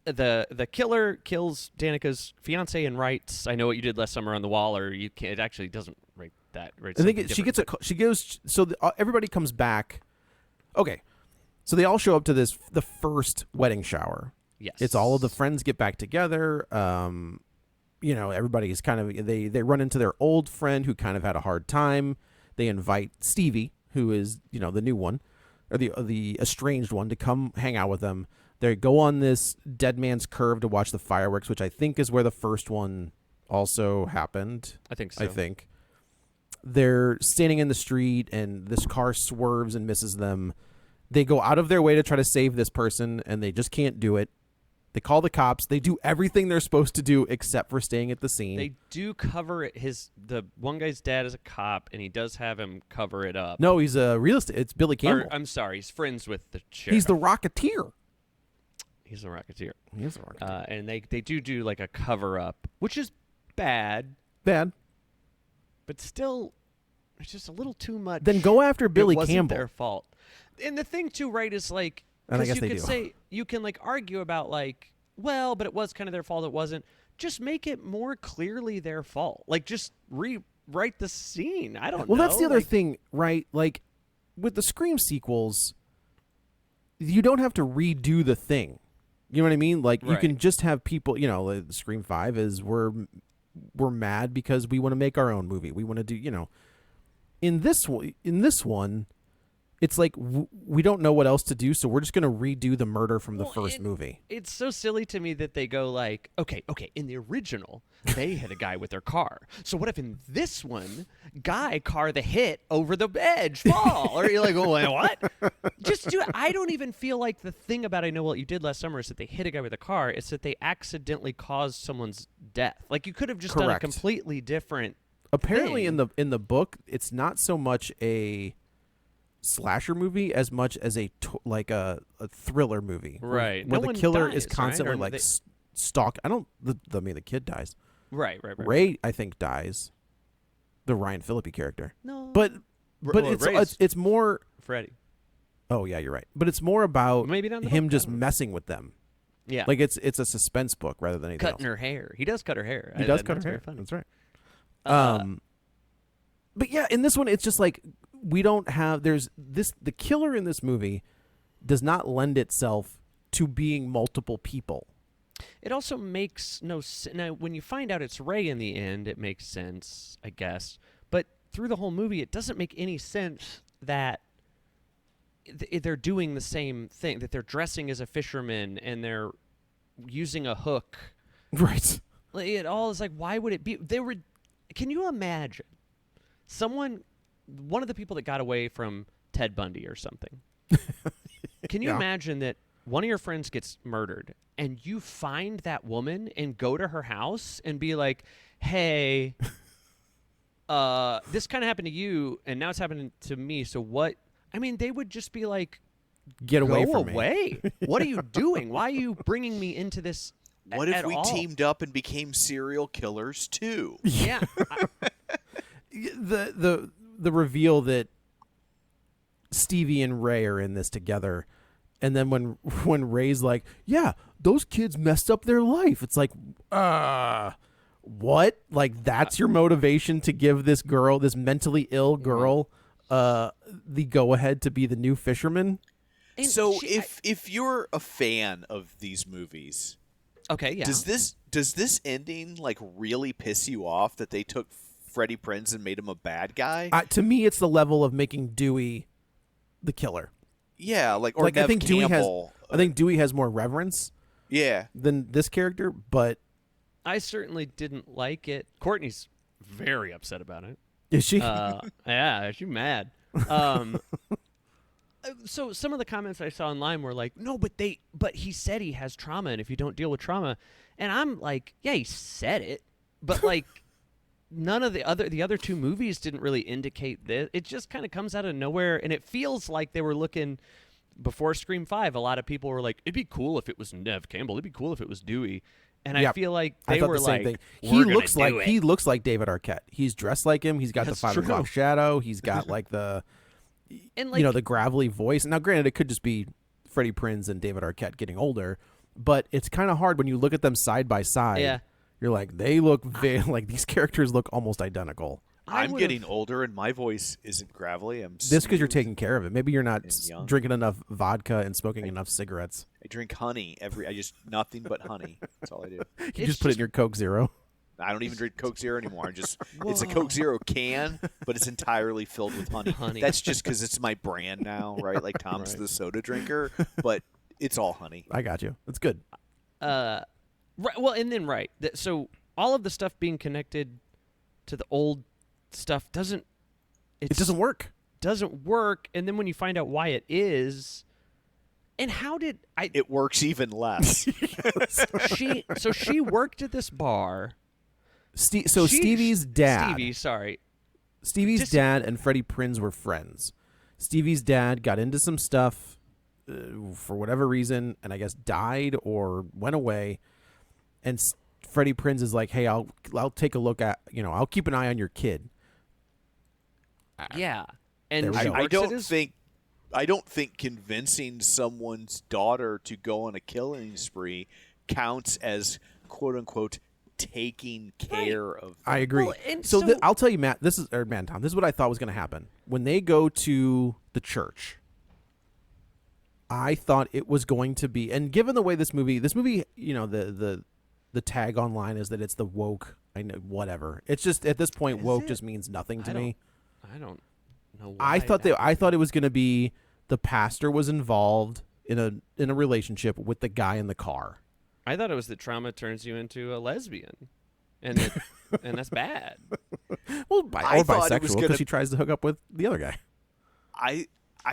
D: the killer kills Danica's fiance and writes, I Know What You Did Last Summer on the wall, or you can't, it actually doesn't write that.
C: I think she gets she goes, so everybody comes back. Okay. So they all show up to the first wedding shower.
D: Yes.
C: It's all of the friends get back together. Everybody's kind of, they run into their old friend who kind of had a hard time. They invite Stevie, who is, the new one, or the estranged one, to come hang out with them. They go on this Dead Man's Curve to watch the fireworks, which I think is where the first one also happened.
D: I think so.
C: They're standing in the street, and this car swerves and misses them. They go out of their way to try to save this person, and they just can't do it. They call the cops. They do everything they're supposed to do except for staying at the scene.
D: They do cover it. The one guy's dad is a cop, and he does have him cover it up.
C: No, he's a real estate. It's Billy Campbell.
D: I'm sorry, he's friends with the sheriff.
C: He's the Rocketeer.
D: He's a Rocketeer.
C: He's the Rocketeer.
D: And they do like a cover up, which is bad,
C: Bad.
D: but still, it's just a little too much.
C: Then go after Billy
D: It wasn't
C: Campbell.
D: their fault. And the thing too, right, is like,
C: And I
D: because
C: guess
D: you
C: they
D: could
C: do.
D: say, you can like argue about like, well, but it was kind of their fault. It wasn't. Just make it more clearly their fault. Like, just rewrite the scene. I don't know.
C: Well, that's the other
D: Like,
C: thing, right? Like, with the Scream sequels, you don't have to redo the thing. You know what I mean? Like, you
D: Right.
C: can just have people, like Scream 5 is we're mad because we want to make our own movie. We want to do, in this one, it's like we don't know what else to do, so we're just going to redo the murder from the
D: Well,
C: first movie.
D: It's so silly to me that they go like, okay, in the original, they hit a guy with their car. So what if in this one, guy car the hit over the edge, fall? Or you're like, oh, wait, what? Just do it. I don't even feel like the thing about I Know What You Did Last Summer is that they hit a guy with a car. It's that they accidentally caused someone's death. Like you could have just done a
C: Correct.
D: completely different
C: Apparently
D: thing.
C: in the book, it's not so much a slasher movie as much as a thriller movie,
D: Right.
C: Where
D: No
C: the
D: one
C: killer
D: dies,
C: is constantly
D: right? Or
C: like
D: they-
C: stalk. I don't. The kid dies.
D: Right.
C: Ray, I think, dies. The Ryan Phillippe character.
D: No.
C: But
D: well, Ray's
C: it's more.
D: Freddie.
C: Oh yeah, you're right. But it's more about
D: Maybe not in the
C: him
D: book, I
C: just
D: don't know.
C: messing with them.
D: Yeah.
C: Like it's a suspense book rather than anything
D: cutting
C: else.
D: her hair. He does cut her hair.
C: He does
D: That's
C: cut her
D: very
C: hair.
D: funny.
C: That's right.
D: Uh,
C: But yeah, in this one, it's just like we don't have. There's this. The killer in this movie does not lend itself to being multiple people.
D: It also makes no sense. Now, when you find out it's Ray in the end, it makes sense, I guess. But through the whole movie, it doesn't make any sense that they're doing the same thing, that they're dressing as a fisherman and they're using a hook.
C: Right.
D: Like, it all is like, why would it be? Can you imagine one of the people that got away from Ted Bundy or something? Can you
C: Yeah.
D: imagine that one of your friends gets murdered and you find that woman and go to her house and be like, hey, this kind of happened to you and now it's happening to me. So what? I mean, they would just be like,
C: Get away
D: go
C: from me.
D: away. What are you doing? Why are you bringing me into this?
B: What if
D: at
B: we
D: all?
B: teamed up and became serial killers too?
D: Yeah.
C: The reveal that Stevie and Ray are in this together, and then when Ray's like, yeah, those kids messed up their life, it's like, what? Like that's your motivation to give this girl, this mentally ill girl, the go ahead to be the new fisherman?
D: And
B: So if you're a fan of these movies,
D: okay, yeah.
B: does this ending like really piss you off that they took Freddie Prinze and made him a bad guy?
C: To me, it's the level of making Dewey the killer.
B: Yeah, like or
C: Like
B: Nev
C: I think
B: Campbell.
C: Dewey has more reverence
B: Yeah.
C: than this character, but
D: I certainly didn't like it. Courtney's very upset about it.
C: is she?
D: Yeah, she's mad. So some of the comments I saw online were like, "No, but he said he has trauma, and if you don't deal with trauma," and I'm like, "Yeah, he said it, but like." None of the other two movies didn't really indicate this. It just kind of comes out of nowhere, and it feels like they were looking before Scream 5. A lot of people were like, "It'd be cool if it was Nev Campbell. It'd be cool if it was Dewey." And I
C: Yep.
D: feel like
C: I
D: they
C: thought
D: were
C: the same
D: like,
C: thing.
D: "We're gonna do it."
C: He looks like David Arquette. He's dressed like him. He's got
D: That's
C: the 5
D: true.
C: o'clock shadow. He's got like the
D: And like,
C: the gravelly voice. Now, granted, it could just be Freddie Prinze and David Arquette getting older, but it's kind of hard when you look at them side by side.
D: Yeah.
C: You're like, they look like these characters look almost identical.
B: I'm getting older and my voice isn't gravelly. I'm
C: This because you're
B: smooth.
C: taking care of it. Maybe you're not
B: And young.
C: drinking enough vodka and smoking enough cigarettes.
B: I drink honey I just nothing but honey. That's all I do.
C: You
D: It's
C: just put it in your Coke Zero.
B: I don't even drink Coke Zero anymore. It's a Coke Zero can, but it's entirely filled with honey.
D: Honey.
B: That's just because it's my brand now, right? Like Tom's
D: Right.
B: the soda drinker, but it's all honey.
C: I got you. That's good.
D: right, well, and then so all of the stuff being connected to the old stuff doesn't
C: work.
D: doesn't work, and then when you find out why it is, and how did
B: It works even less.
D: she worked at this bar.
C: Stevie's dad. Stevie's
D: Just-
C: dad and Freddie Prinze were friends. Stevie's dad got into some stuff for whatever reason, and I guess died or went away. And Freddie Prinze is like, "Hey, I'll take a look at I'll keep an eye on your kid."
D: Yeah, and
C: There we
D: she
C: go.
D: works
B: I don't think convincing someone's daughter to go on a killing spree counts as quote unquote taking care of them.
C: I agree.
D: Well, and
C: so
D: so-
C: I'll tell you, Matt. Tom. This is what I thought was going to happen when they go to the church. I thought it was going to be, and given the way this movie, the tag online is that it's the woke. I know, whatever. It's just at this point,
D: Is
C: woke
D: it?
C: just means nothing to
D: I
C: me.
D: I don't know why.
C: I thought it was going to be the pastor was involved in a relationship with the guy in the car.
D: I thought it was that trauma turns you into a lesbian, and that's bad.
C: Well,
B: I
C: or
B: thought it was
C: bisexual
B: gonna-
C: because she tries to hook up with the other guy.
B: I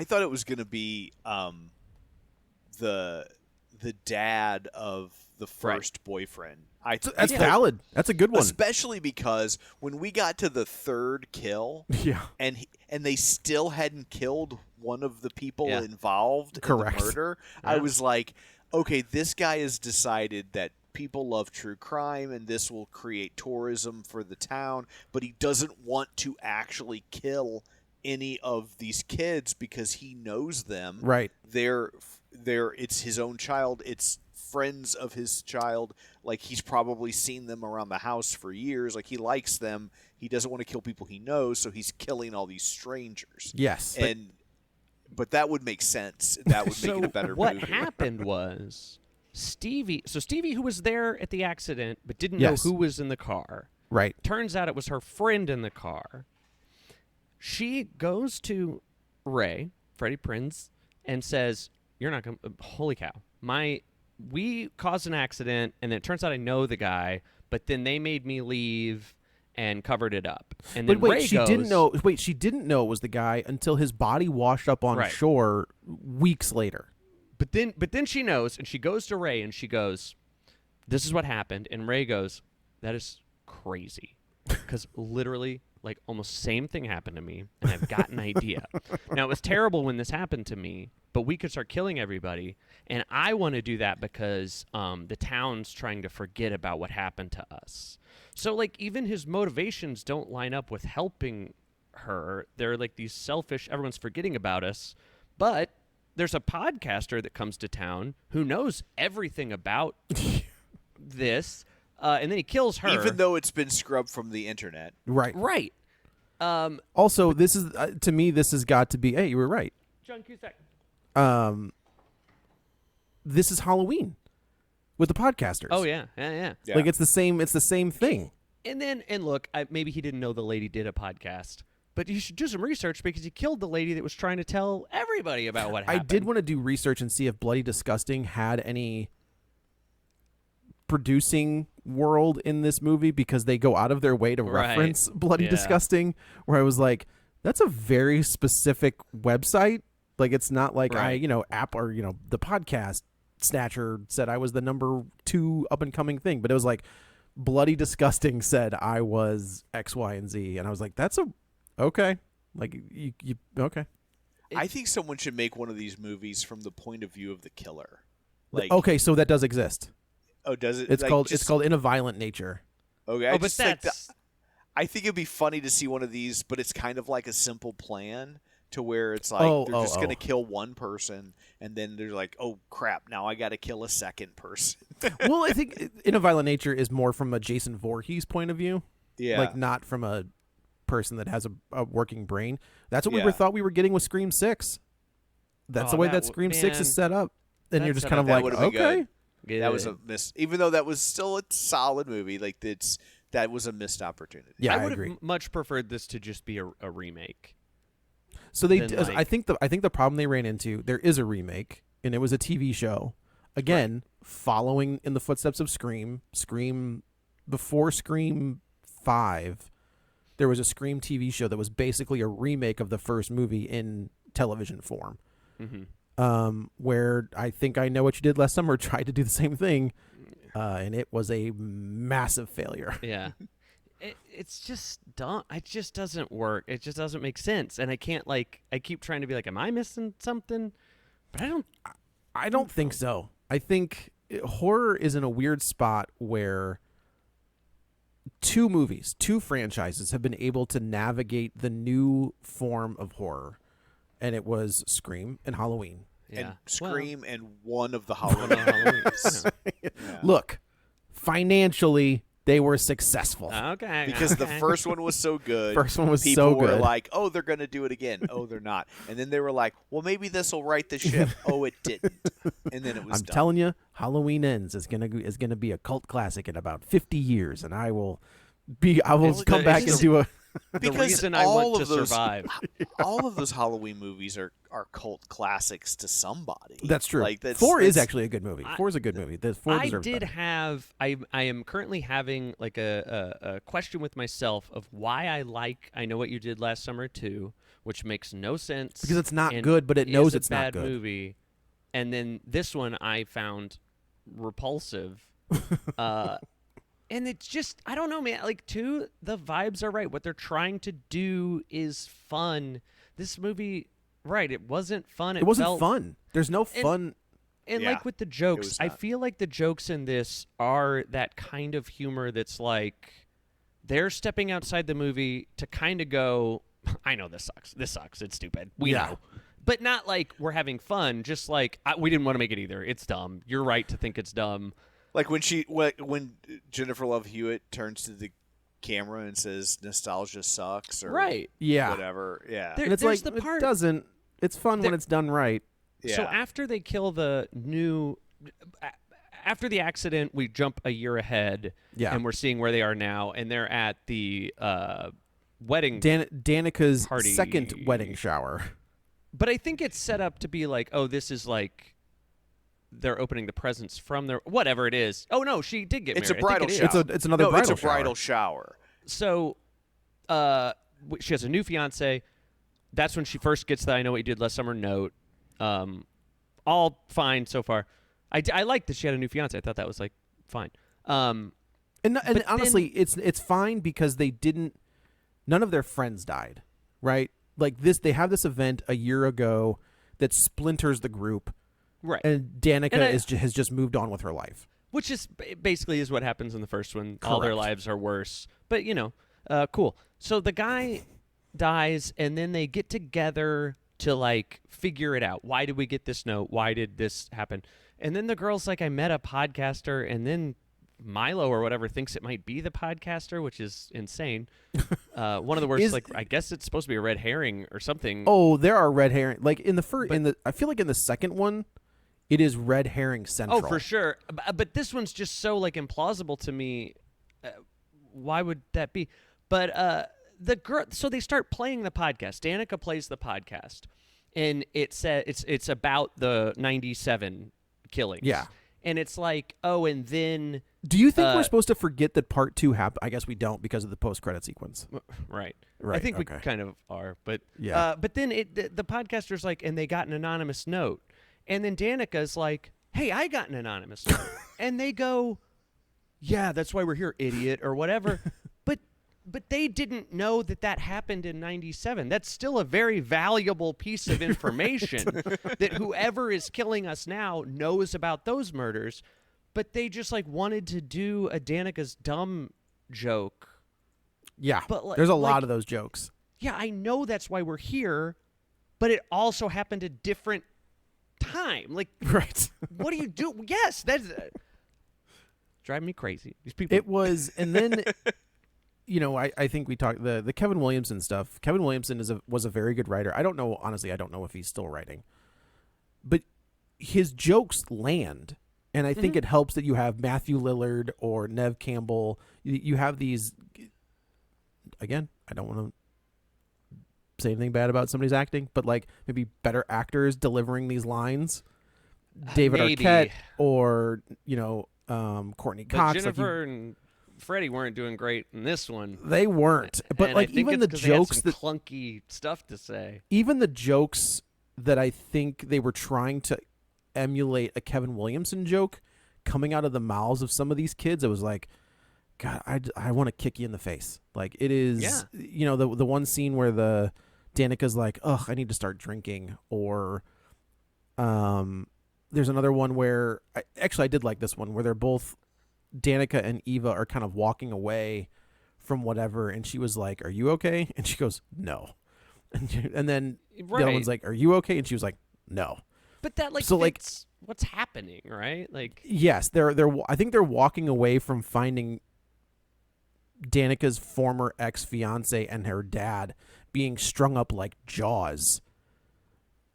B: thought it was going to be the dad of the first boyfriend.
C: That's valid. That's a good one.
B: Especially because when we got to the third kill,
C: Yeah.
B: and they still hadn't killed one of the people
D: Yeah.
B: involved
C: Correct.
B: in the murder, I was like, okay, this guy has decided that people love true crime and this will create tourism for the town, but he doesn't want to actually kill any of these kids because he knows them.
C: Right.
B: It's his own child. It's friends of his child. Like, he's probably seen them around the house for years. Like, he likes them. He doesn't want to kill people he knows, so he's killing all these strangers.
C: Yes.
B: But that would make sense. That would make it a better
D: what
B: movie.
D: happened was Stevie, who was there at the accident but didn't
C: Yes.
D: know who was in the car.
C: Right.
D: Turns out it was her friend in the car. She goes to Ray, Freddie Prinze, and says, "You're not going to... Holy cow. We caused an accident, and it turns out I know the guy, but then they made me leave and covered it up." And then
C: But wait,
D: Ray
C: she
D: goes,
C: didn't know. Wait, she didn't know it was the guy until his body washed up on
D: Right.
C: shore weeks later.
D: But then she knows, and she goes to Ray, and she goes, "This is what happened." And Ray goes, "That is crazy," because literally, like, almost same thing happened to me, and I've got an idea. Now, it was terrible when this happened to me, but we could start killing everybody, and I want to do that because the town's trying to forget about what happened to us. So, like, even his motivations don't line up with helping her. They're like these selfish, everyone's forgetting about us, but there's a podcaster that comes to town who knows everything about this, and then he kills her.
B: Even though it's been scrubbed from the internet.
C: Right.
D: Right.
C: Also, this is to me. This has got to be. Hey, you were right.
D: John Cusack.
C: This is Halloween with the podcasters.
D: Oh, yeah. Yeah.
B: Yeah.
C: Like it's the same. It's the same thing.
D: And look, maybe he didn't know the lady did a podcast, but you should do some research because he killed the lady that was trying to tell everybody about what happened.
C: I did want to do research and see if Bloody Disgusting had any producing world in this movie because they go out of their way to
D: Right.
C: reference Bloody
D: Yeah.
C: Disgusting, where I was like, that's a very specific website. Like it's not like
D: Right.
C: app or the podcast Snatcher said I was the number 2 up and coming thing, but it was like Bloody Disgusting said I was X, Y, and Z, and I was like, that's okay. Like you okay.
B: I think someone should make one of these movies from the point of view of the killer. Like,
C: Okay, so that does exist.
B: oh, does it?
C: It's
B: like,
C: called
B: just-
C: it's called In a Violent Nature.
B: Okay,
D: Oh,
B: I
D: but
B: just think
D: that's...
B: I think it'd be funny to see one of these, but it's kind of like a simple plan to where it's like they're just gonna kill one person, and then they're like, "Oh crap! Now I got to kill a second person."
C: Well, I think In a Violent Nature is more from a Jason Voorhees point of view.
B: Yeah,
C: Like not from a person that has a working brain. That's what
B: Yeah.
C: thought we were getting with Scream 6. That's the way that Scream 6 is set up. And you're
D: That
C: just kind of
B: That
C: like,
B: would've been
C: okay.
B: good. That was a miss, even though that was still a solid movie. Like that was a missed opportunity.
C: Yeah, I
D: would
C: agree.
D: have much preferred this to just be a remake.
C: So they,
D: than,
C: I think the problem they ran into, there is a remake, and it was a TV show. Again, following in the footsteps of Scream. Before Scream 5, there was a Scream TV show that was basically a remake of the first movie in television form.
D: Mm-hmm.
C: Where I Think I Know What You Did Last Summer tried to do the same thing, and it was a massive failure.
D: Yeah. It's just dumb. It just doesn't work. It just doesn't make sense. And I can't, I keep trying to be like, am I missing something? But
C: I don't think so. I think horror is in a weird spot where two franchises have been able to navigate the new form of horror, and it was Scream and Halloween.
D: yeah.
B: And
D: Well,
B: Scream and one of the
D: one of the
B: Halloweens.
D: Yeah.
B: Yeah.
C: Look, financially, they were successful.
D: Okay.
B: Because the
D: okay.
B: first one was so good.
C: First one was
B: people
C: so
B: were
C: good.
B: like, "Oh, they're going to do it again." Oh, they're not. And then they were like, "Well, maybe this will right the ship." Oh, it didn't. And then it was
C: I'm
B: done.
C: telling you, Halloween Ends is gonna be a cult classic in about 50 years, and I will
B: Well,
C: come back and do a.
D: The
B: Because
D: reason I
B: all
D: want
B: of
D: to
B: those-
D: survive.
B: All of those Halloween movies are cult classics to somebody.
C: That's true.
B: Like, that's,
C: 4 is
B: that's-
C: actually a good movie. 4 is a good movie. The 4
D: I
C: deserves
D: did
C: better.
D: have. I am currently having like a question with myself of why I like I Know What You Did Last Summer too, which makes no sense
C: Because it's not
D: and
C: good, but it
D: is
C: knows
D: a
C: it's not
D: bad
C: good.
D: movie. And then this one I found repulsive. And it's just I don't know, man. Like, the vibes are right. What they're trying to do is fun. This movie, right? It wasn't fun.
C: It wasn't
D: felt,
C: fun. There's no fun.
D: And
B: Yeah,
D: like with the jokes,
B: was
D: I
B: not.
D: feel like the jokes in this are that kind of humor that's like they're stepping outside the movie to kind of go, I know this sucks. This sucks. It's stupid. We
C: Yeah.
D: know. But not like we're having fun. Just like we didn't want to make it either. It's dumb. You're right to think it's dumb.
B: Like when Jennifer Love Hewitt turns to the camera and says "nostalgia sucks" or
D: Right.
C: Yeah.
B: whatever. Yeah.
D: There-
C: And it's
D: there's
C: like,
D: the part-
C: it doesn't. It's fun when
D: There-
C: it's done right.
B: Yeah.
D: So after they kill after the accident, we jump a year ahead.
C: Yeah.
D: And we're seeing where they are now, and they're at the wedding.
C: Danica's
D: Party.
C: second wedding shower.
D: But I think it's set up to be like, oh, this is like they're opening the presents from their whatever it is. Oh no, she did get
B: It's a
D: married. I
B: bridal
D: think it is.
B: shower.
C: It's another
B: no,
C: bridal
B: it's a bridal shower.
D: So, she has a new fiance. That's when she first gets the "I Know What You Did Last Summer" note. All fine so far. I like that she had a new fiance. I thought that was like fine.
C: And
D: But
C: honestly, it's fine because they didn't. None of their friends died, right? Like this, they have this event a year ago that splinters the group,
D: Right.
C: and Danica
D: And
C: has just moved on with her life.
D: Which is basically is what happens in the first one. All their
C: Correct.
D: lives are worse. But, cool. So the guy dies, and then they get together to, like, figure it out. Why did we get this note? Why did this happen? And then the girl's like, I met a podcaster, and then Milo or whatever thinks it might be the podcaster, which is insane. One of the worst, I guess it's supposed to be a red herring or something.
C: Oh, there are red herring. Like in the I feel like in the second one, it is red herring central.
D: Oh, for sure. But this one's just so like implausible to me. Why would that be? But the girl. So they start playing the podcast. Danica plays the podcast, and it's about the 97 killings.
C: Yeah.
D: And it's like, oh, and then
C: Do you think we're supposed to forget that part 2 happened? I guess we don't because of the post-credit sequence.
D: right. I
C: Right,
D: think we
C: okay.
D: kind of are, but
C: Yeah.
D: But then the podcaster's like, and they got an anonymous note, and then Danica's like, hey, I got an anonymous note, and they go, yeah, that's why we're here, idiot, or whatever. But they didn't know that happened in 97. That's still a very valuable piece of information that whoever is killing us now knows about those murders. But they just like wanted to do a Danica's dumb joke.
C: Yeah,
D: But,
C: there's a
D: like-
C: lot of those jokes.
D: Yeah, I know that's why we're here, but it also happened a different time. Like,
C: Right.
D: what do you do? Yes, that's driving me crazy. These people.
C: It was, and then, I think we talked the Kevin Williamson stuff. Kevin Williamson was a very good writer. I don't know, honestly, I don't know if he's still writing, but his jokes land, and I think it helps that you have Matthew Lillard or Neve Campbell. You have these. Again, I don't want to say anything bad about somebody's acting, but like maybe better actors delivering these lines. David
D: Maybe.
C: Arquette or Courtney
D: But
C: Cox.
D: Jennifer and Freddie weren't doing great in this one.
C: They weren't, but
D: And
C: like
D: I think
C: even
D: it's
C: the
D: 'cause they had
C: jokes
D: some
C: that
D: clunky stuff to say.
C: even the jokes that I think they were trying to emulate a Kevin Williamson joke coming out of the mouths of some of these kids, it was like, God, I want to kick you in the face. Like it is, the one scene where the Danica's like, ugh, I need to start drinking, or there's another one where I did like this one where they're both Danica and Eva are kind of walking away from whatever, and she was like, "Are you okay?" And she goes, "No," and then the other
D: Right.
C: one's like, "Are you okay?" And she was like, "No."
D: But that
C: So, like-
D: fits what's happening, right? Like
C: Yes, they're I think they're walking away from finding Danica's former ex-fiance and her dad being strung up like Jaws.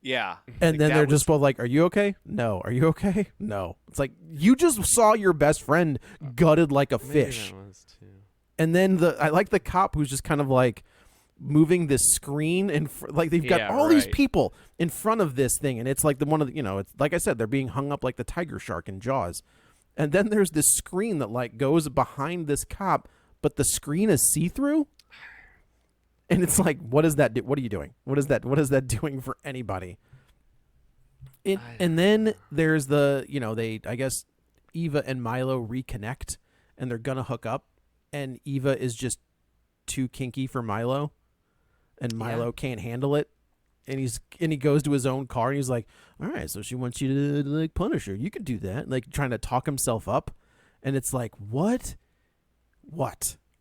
B: Yeah.
C: And
B: Like,
C: then
B: that
C: they're
B: was-
C: just both like, "Are you okay? No. Are you okay? No." It's like you just saw your best friend gutted like a
D: maybe
C: fish.
D: that was too.
C: And then I like the cop who's just kind of like moving this screen and like they've got all these people in front of this thing, and it's like it's like I said, they're being hung up like the tiger shark in Jaws. And then there's this screen that like goes behind this cop, but the screen is see-through. And it's like, what is that? What are you doing? What is that doing for anybody? And then there's I guess Eva and Milo reconnect, and they're gonna hook up, and Eva is just too kinky for Milo, and Milo can't handle it, and he goes to his own car, and he's like, all right, so she wants you to like punish her. You could do that, like trying to talk himself up, and it's like, what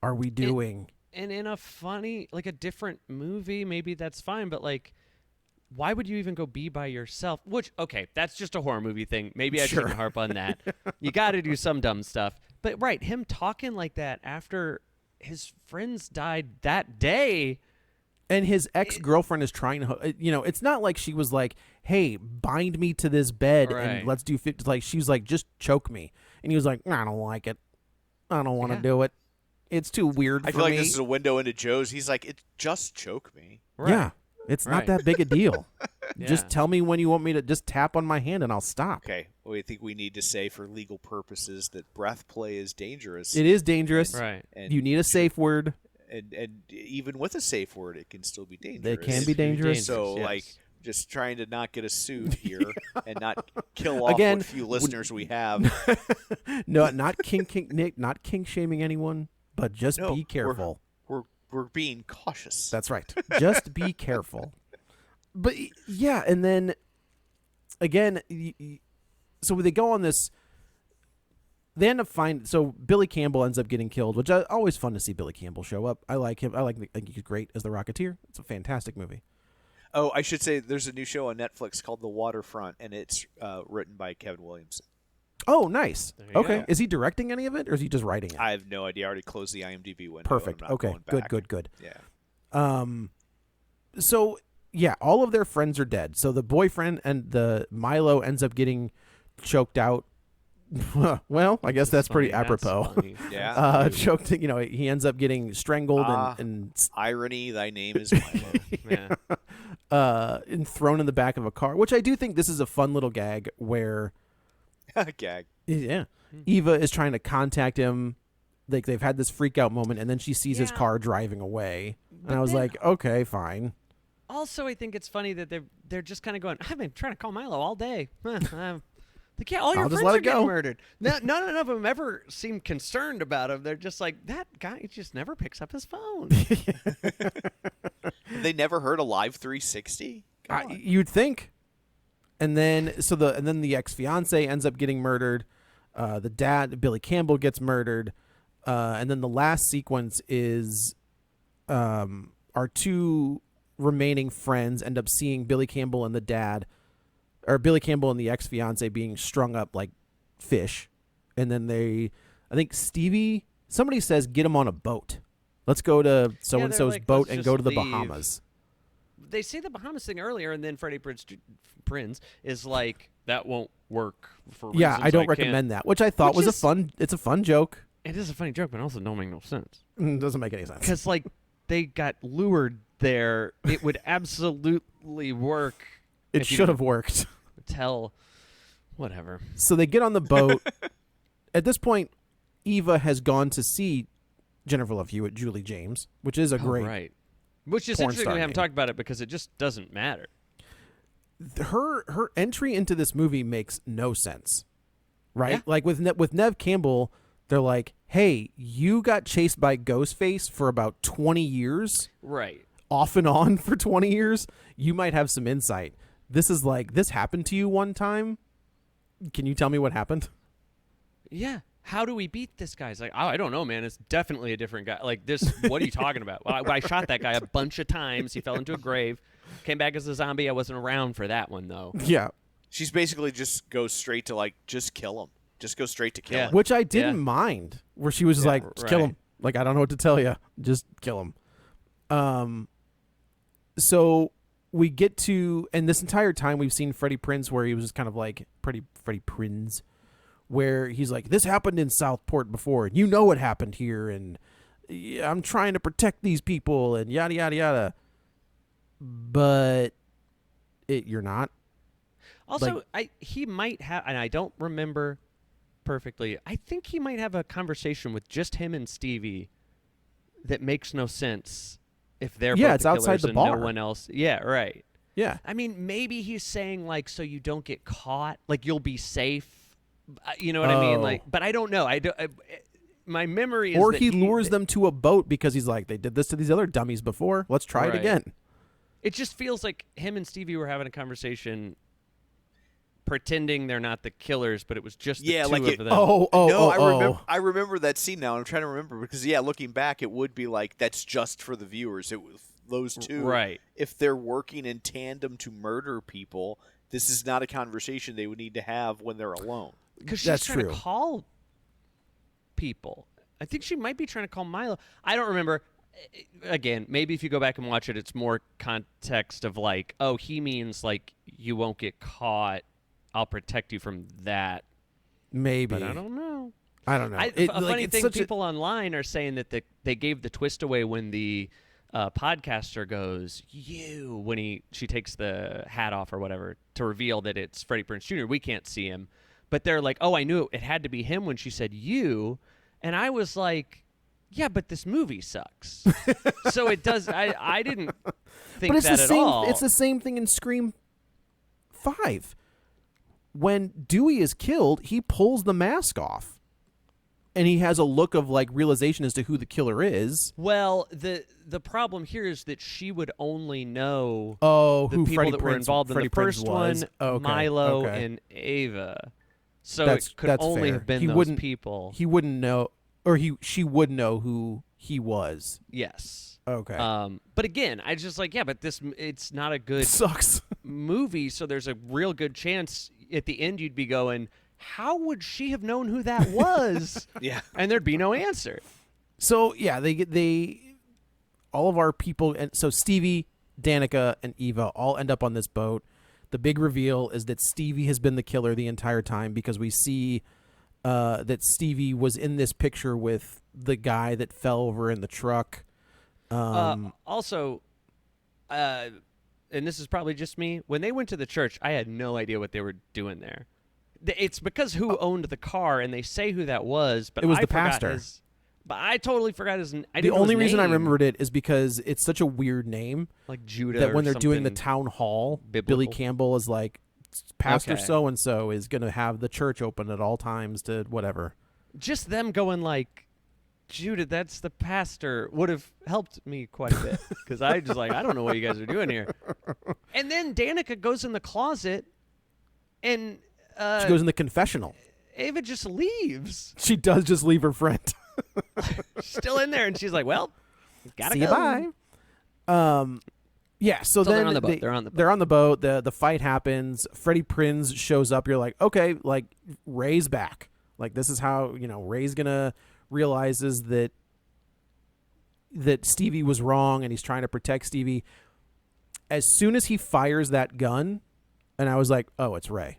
C: are we doing?
D: And in a funny, like a different movie, maybe that's fine, but like, why would you even go be by yourself? Which, okay, that's just a horror movie thing. Maybe I shouldn't harp on that. You got to do some dumb stuff. But right, him talking like that after his friends died that day.
C: And his ex-girlfriend is trying to, it's not like she was like, hey, bind me to this bed and let's do 50. Like, she was like, just choke me. And he was like, I don't like it. I don't want to do it. It's too weird for me.
B: I feel like this is a window into Joe's. He's like, it just choke me.
C: Right. Yeah. It's not that big a deal. Just tell me when you want me to just tap on my hand and I'll stop.
B: Okay. Well, I think we need to say for legal purposes that breath play is dangerous.
C: It is dangerous.
D: Right.
B: And
C: you need a safe word.
B: And even with a safe word, it can still be dangerous.
C: They can be dangerous.
B: So, like, just trying to not get us sued here and not kill off what few listeners we have.
C: No, not Nick, not kink shaming anyone, but just be careful.
B: We're being cautious.
C: That's right. Just be careful. But yeah, and then again, so they go on this. They end up so Billy Campbell ends up getting killed, which is always fun to see Billy Campbell show up. I like him. I think he's great as the Rocketeer. It's a fantastic movie.
B: Oh, I should say there's a new show on Netflix called The Waterfront, and it's written by Kevin Williamson.
C: Oh, nice. Okay.
B: go.
C: Is he directing any of it, or is he just writing it?
B: I have no idea. I already closed the IMDb window.
C: Perfect.
B: I'm not
C: Okay.
B: going back.
C: Good.
B: Yeah.
C: So yeah, all of their friends are dead. So the boyfriend and the Milo ends up getting choked out. Well, I guess that's pretty apropos.
B: Yeah.
C: Choked. He ends up getting strangled and
B: irony. Thy name is Milo.
C: and thrown in the back of a car. Which I do think this is a fun little gag where.
B: Gag.
C: Yeah. Eva is trying to contact him. Like they've had this freak out moment, and then she sees his car driving away. And I was like, okay, fine.
D: Also, I think it's funny that they're just kind of going, I've been trying to call Milo all day. All your friends are getting murdered. None of them ever seem concerned about him. They're just like, that guy just never picks up his phone.
B: They never heard a Live 360?
C: You'd think. And then the ex-fiance ends up getting murdered. The dad, Billy Campbell, gets murdered. And then the last sequence is our two remaining friends end up seeing Billy Campbell and the dad, or Billy Campbell and the ex-fiance being strung up like fish. And then I think somebody says, get him on a boat. Let's go to so-and-so's boat and go to the Bahamas.
D: They say the Bahamas thing earlier, and then Freddie Prinze is like, that won't work for reasons
C: I don't recommend that, which I thought it's a fun joke.
D: It is a funny joke, but also don't make no sense.
C: It doesn't make any sense.
D: Because, like, they got lured there. It would absolutely work.
C: It should have worked.
D: Whatever.
C: So they get on the boat. At this point, Eva has gone to see Jennifer Love Hewitt, Julie James, which is a great
D: right. Which is interesting we haven't talked about it because it just doesn't matter.
C: Her entry into this movie makes no sense, right?
D: Yeah.
C: Like with Neve Campbell, they're like, "Hey, you got chased by Ghostface for about 20 years,
D: right?
C: Off and on for 20 years. You might have some insight. This is like this happened to you one time. Can you tell me what happened?"
D: Yeah. How do we beat this guy? It's like, oh, I don't know, man. It's definitely a different guy. Like this, what are you talking about? Well, I shot that guy a bunch of times. He fell into a grave. Came back as a zombie. I wasn't around for that one, though.
C: Yeah.
B: She's basically just goes straight to, like, just kill him. Just go straight to kill him.
C: Which I didn't mind, where she was like, just kill him. Like, I don't know what to tell you. Just kill him. So we get to, and this entire time we've seen Freddie Prinze where he was just kind of like, Freddie Prinze, where he's like, this happened in Southport before, and you know what happened here, and yeah, I'm trying to protect these people and yada yada yada. But you're not.
D: Also, he might have, and I don't remember perfectly. I think he might have a conversation with just him and Stevie that makes no sense if they're both
C: it's
D: the
C: outside
D: killers
C: the
D: and
C: bar.
D: no one else. Yeah, right.
C: Yeah.
D: I mean, maybe he's saying like, so you don't get caught, like you'll be safe. You know what I mean? Like, but I don't know. My memory is
C: or
D: that
C: he lures them to a boat because he's like, they did this to these other dummies before. Let's try it
D: Right.
C: again.
D: It just feels like him and Stevie were having a conversation, pretending they're not the killers, but it was just the two of them.
B: No, I remember that scene now. I'm trying to remember because looking back, it would be like that's just for the viewers. It was those two,
D: right?
B: If they're working in tandem to murder people, this is not a conversation they would need to have when they're alone.
D: Because she's trying to call people. I think she might be trying to call Milo. I don't remember. Again, maybe if you go back and watch it, it's more context of like, oh, he means like you won't get caught. I'll protect you from that.
C: Maybe.
D: But I don't know.
C: I don't know.
D: A funny thing, people online are saying that they gave the twist away when the podcaster goes, you, when she takes the hat off or whatever to reveal that it's Freddie Prinze Jr. We can't see him. But they're like, oh, I knew it had to be him when she said you. And I was like, yeah, but this movie sucks. So it does. I didn't think
C: but it's
D: that
C: the
D: at
C: same,
D: all.
C: It's the same thing in Scream 5. When Dewey is killed, he pulls the mask off. And he has a look of like realization as to who the killer is.
D: Well, the problem here is that she would only know
C: who
D: the people
C: Freddie
D: that were
C: Prinze-
D: involved in
C: Freddie
D: the first
C: Prinze was.
D: one,
C: Okay,
D: Milo
C: okay.
D: and Ava. So
C: That's
D: it could only
C: fair.
D: have been
C: He
D: those
C: wouldn't-
D: people.
C: He wouldn't know, or she would know who he was.
D: Yes.
C: Okay.
D: But again, I just like, yeah, but it's not a good
C: Sucks.
D: movie, so there's a real good chance at the end you'd be going, how would she have known who that was?
B: Yeah.
D: And there'd be no answer.
C: So yeah, they all of our people, and so Stevie, Danica, and Eva all end up on this boat. The big reveal is that Stevie has been the killer the entire time because we see that Stevie was in this picture with the guy that fell over in the truck.
D: Also, and this is probably just me, when they went to the church, I had no idea what they were doing there. It's because who owned the car, and they say who that was, but
C: It was
D: I
C: the
D: forgot
C: pastor.
D: But I totally forgot his.
C: The only reason I remembered it is because it's such a weird name
D: like Judah,
C: that when
D: or
C: they're doing the
D: something
C: town hall,
D: biblical.
C: Billy Campbell is like, Pastor
D: Okay.
C: so and so is going to have the church open at all times to whatever.
D: Just them going like, Judah, that's the pastor, would have helped me quite a bit because I just like, I don't know what you guys are doing here. And then Danica goes in the closet, and
C: She goes in the confessional.
D: Ava just leaves.
C: She does just leave her friend.
D: She's still in there, and she's like, well, gotta
C: See
D: go.
C: you bye. Yeah, so
D: So they're
C: then
D: on the boat. They're on the boat.
C: They're on the boat. The fight happens. Freddie Prinze shows up. You're like, okay, like Ray's back. Like this is how, Ray's gonna realizes that Stevie was wrong and he's trying to protect Stevie. As soon as he fires that gun, and I was like, oh, it's Ray.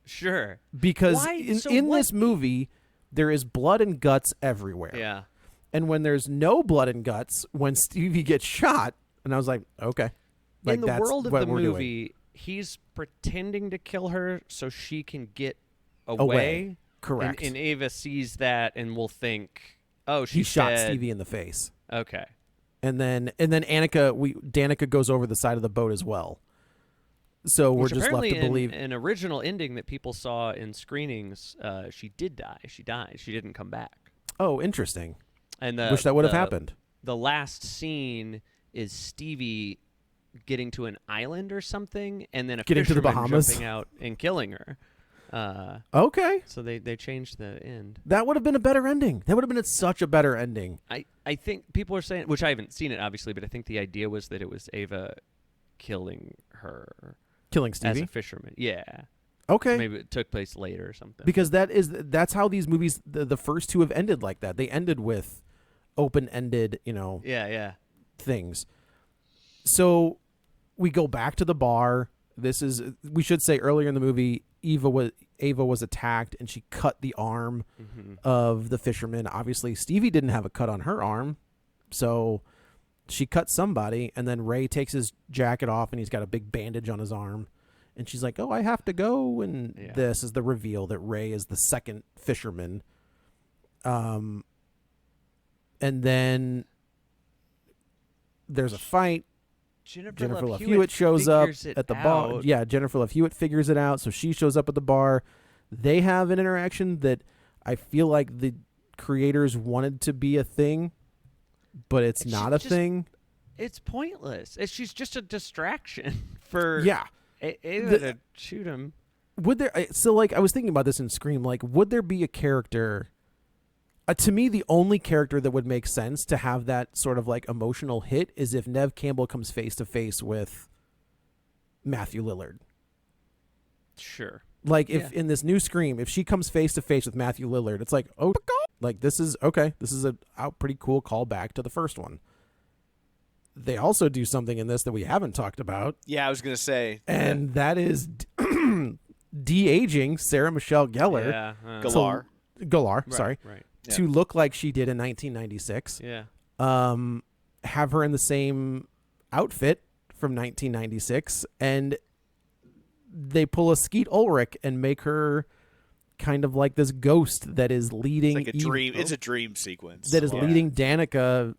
D: Sure.
C: Because
D: Why?
C: in
D: So
C: this
D: what-
C: movie, there is blood and guts everywhere.
D: Yeah.
C: And when there's no blood and guts, when Stevie gets shot, and I was like, okay. Like,
D: In the
C: that's
D: world of
C: what
D: the
C: we're doing.
D: movie, he's pretending to kill her so she can get
C: Away.
D: away.
C: Correct.
D: And Ava sees that and will think, oh,
C: He
D: she's
C: shot
D: dead.
C: Stevie in the face.
D: Okay.
C: And then Danica goes over the side of the boat as well. So we're
D: Which
C: just left
D: apparently
C: to believe.
D: an original ending that people saw in screenings, she did die. She died. She didn't come back.
C: Oh, interesting.
D: And
C: Wish that would have happened.
D: The last scene is Stevie getting to an island or something, and then a
C: Getting to the
D: fisherman
C: Bahamas.
D: jumping out and killing her.
C: Okay.
D: So they changed the end.
C: That would have been a better ending. That would have been such a better ending.
D: I think people are saying, which I haven't seen it obviously, but I think the idea was that it was Ava killing her
C: Killing
D: as
C: Stevie.
D: a fisherman. Yeah.
C: Okay.
D: Maybe it took place later or something.
C: Because that's how these movies, the first two have ended like that. They ended with open-ended,
D: yeah.
C: things. So we go back to the bar. We should say earlier in the movie, Ava was attacked and she cut the arm of the fisherman. Obviously, Stevie didn't have a cut on her arm, so she cut somebody. And then Ray takes his jacket off and he's got a big bandage on his arm. And she's like, "Oh, I have to go." And this is the reveal that Ray is the second fisherman. And then there's a fight. Jennifer Love Hewitt shows up at the bar. Yeah, Jennifer Love Hewitt figures it out, so she shows up at the bar. They have an interaction that I feel like the creators wanted to be a thing, but it's not a thing.
D: It's pointless. She's just a distraction for Ava to shoot him.
C: Would there? So, like, I was thinking about this in Scream. Like, would there be a character? To me, the only character that would make sense to have that sort of like emotional hit is if Neve Campbell comes face to face with Matthew Lillard.
D: Sure.
C: Like if in this new Scream, if she comes face to face with Matthew Lillard, it's like, oh, like this is okay. This is a pretty cool callback to the first one. They also do something in this that we haven't talked about.
B: Yeah, I was gonna say,
C: and that is de-aging Sarah Michelle Gellar.
B: Yeah,
C: Gellar,
D: right,
C: sorry.
D: Right.
C: To look like she did in 1996.
D: Yeah.
C: Have her in the same outfit from 1996, and they pull a Skeet Ulrich and make her kind of like this ghost that is leading.
B: It's like a dream. It's a dream sequence
C: that is leading Danica,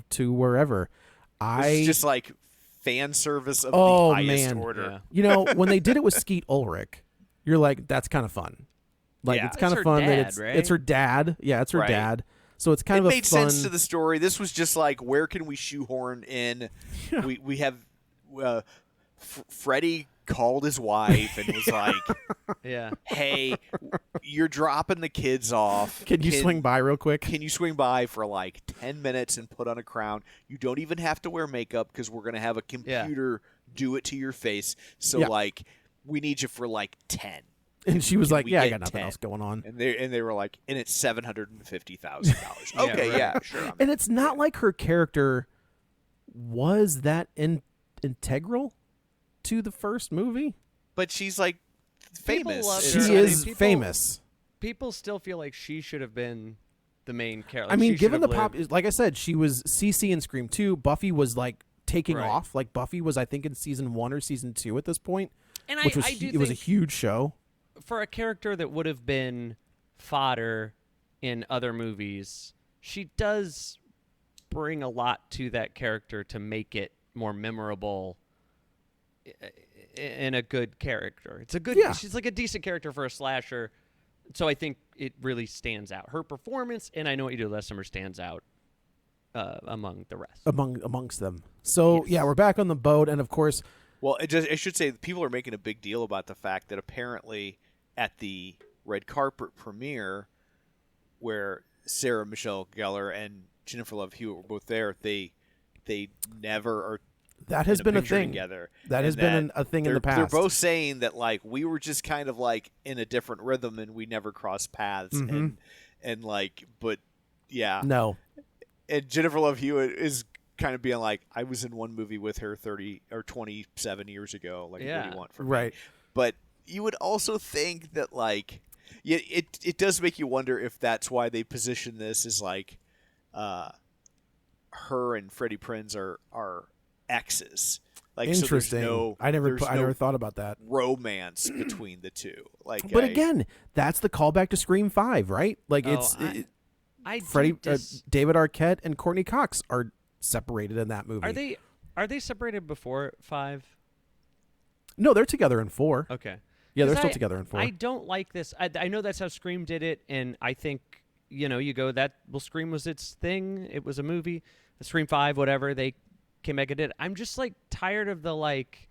C: to wherever.
B: It's just like fan service of the highest order.
C: Yeah. When they did it with Skeet Ulrich, you're like, that's kind of fun. Like it's kind of fun that it's her dad. Yeah, it's her dad. So it's kind of
B: made sense to the story. This was just like, where can we shoehorn in? Yeah. We have Freddie called his wife and was like, "Hey, you're dropping the kids off.
C: Can you swing by real quick?
B: Can you swing by for like 10 minutes and put on a crown? You don't even have to wear makeup because we're gonna have a computer do it to your face. So like, we need you for like 10."
C: And she was like, "Yeah, I got nothing else going on."
B: And they were like, "And it's $750,000." Okay, sure.
C: And it's not like her character was that integral to the first movie,
B: but she's like famous.
C: She is famous.
D: People still feel like she should have been the main character.
C: I mean, given the pop, like I said, she was Cece in Scream 2. Buffy was like taking off. Like Buffy was, I think, in season 1 or season 2 at this point,
D: and
C: which was it was a huge show.
D: For a character that would have been fodder in other movies, she does bring a lot to that character to make it more memorable in a good character. It's a good she's like a decent character for a slasher. So I think it really stands out. Her performance and I Know What You Did Last Summer stands out among the rest.
C: Amongst them. So we're back on the boat, and of course,
B: well, I should say people are making a big deal about the fact that apparently at the red carpet premiere, where Sarah Michelle Gellar and Jennifer Love Hewitt were both there, they never are.
C: That has been a thing
B: together.
C: That has been a thing in the past.
B: They're both saying that like we were just kind of like in a different rhythm and we never crossed paths and like, but
C: no.
B: And Jennifer Love Hewitt is kind of being like, I was in one movie with her 30 or 27 years ago. Like, what do you want from me? But you would also think that, like, it does make you wonder if that's why they position this as, like, her and Freddie Prinze are exes. Like,
C: interesting.
B: So
C: I never thought about that.
B: Romance between the two. Like,
C: but again, that's the callback to Scream 5, right? Like, Freddie, David Arquette and Courtney Cox are separated in that movie.
D: Are they separated before 5?
C: No, they're together in 4.
D: Okay.
C: Yeah, they're still together in 4.
D: I don't like this. I know that's how Scream did it, and I think, you go that, well, Scream was its thing. It was a movie. Scream 5, whatever, they came back and did it. I'm just, like, tired of the, like,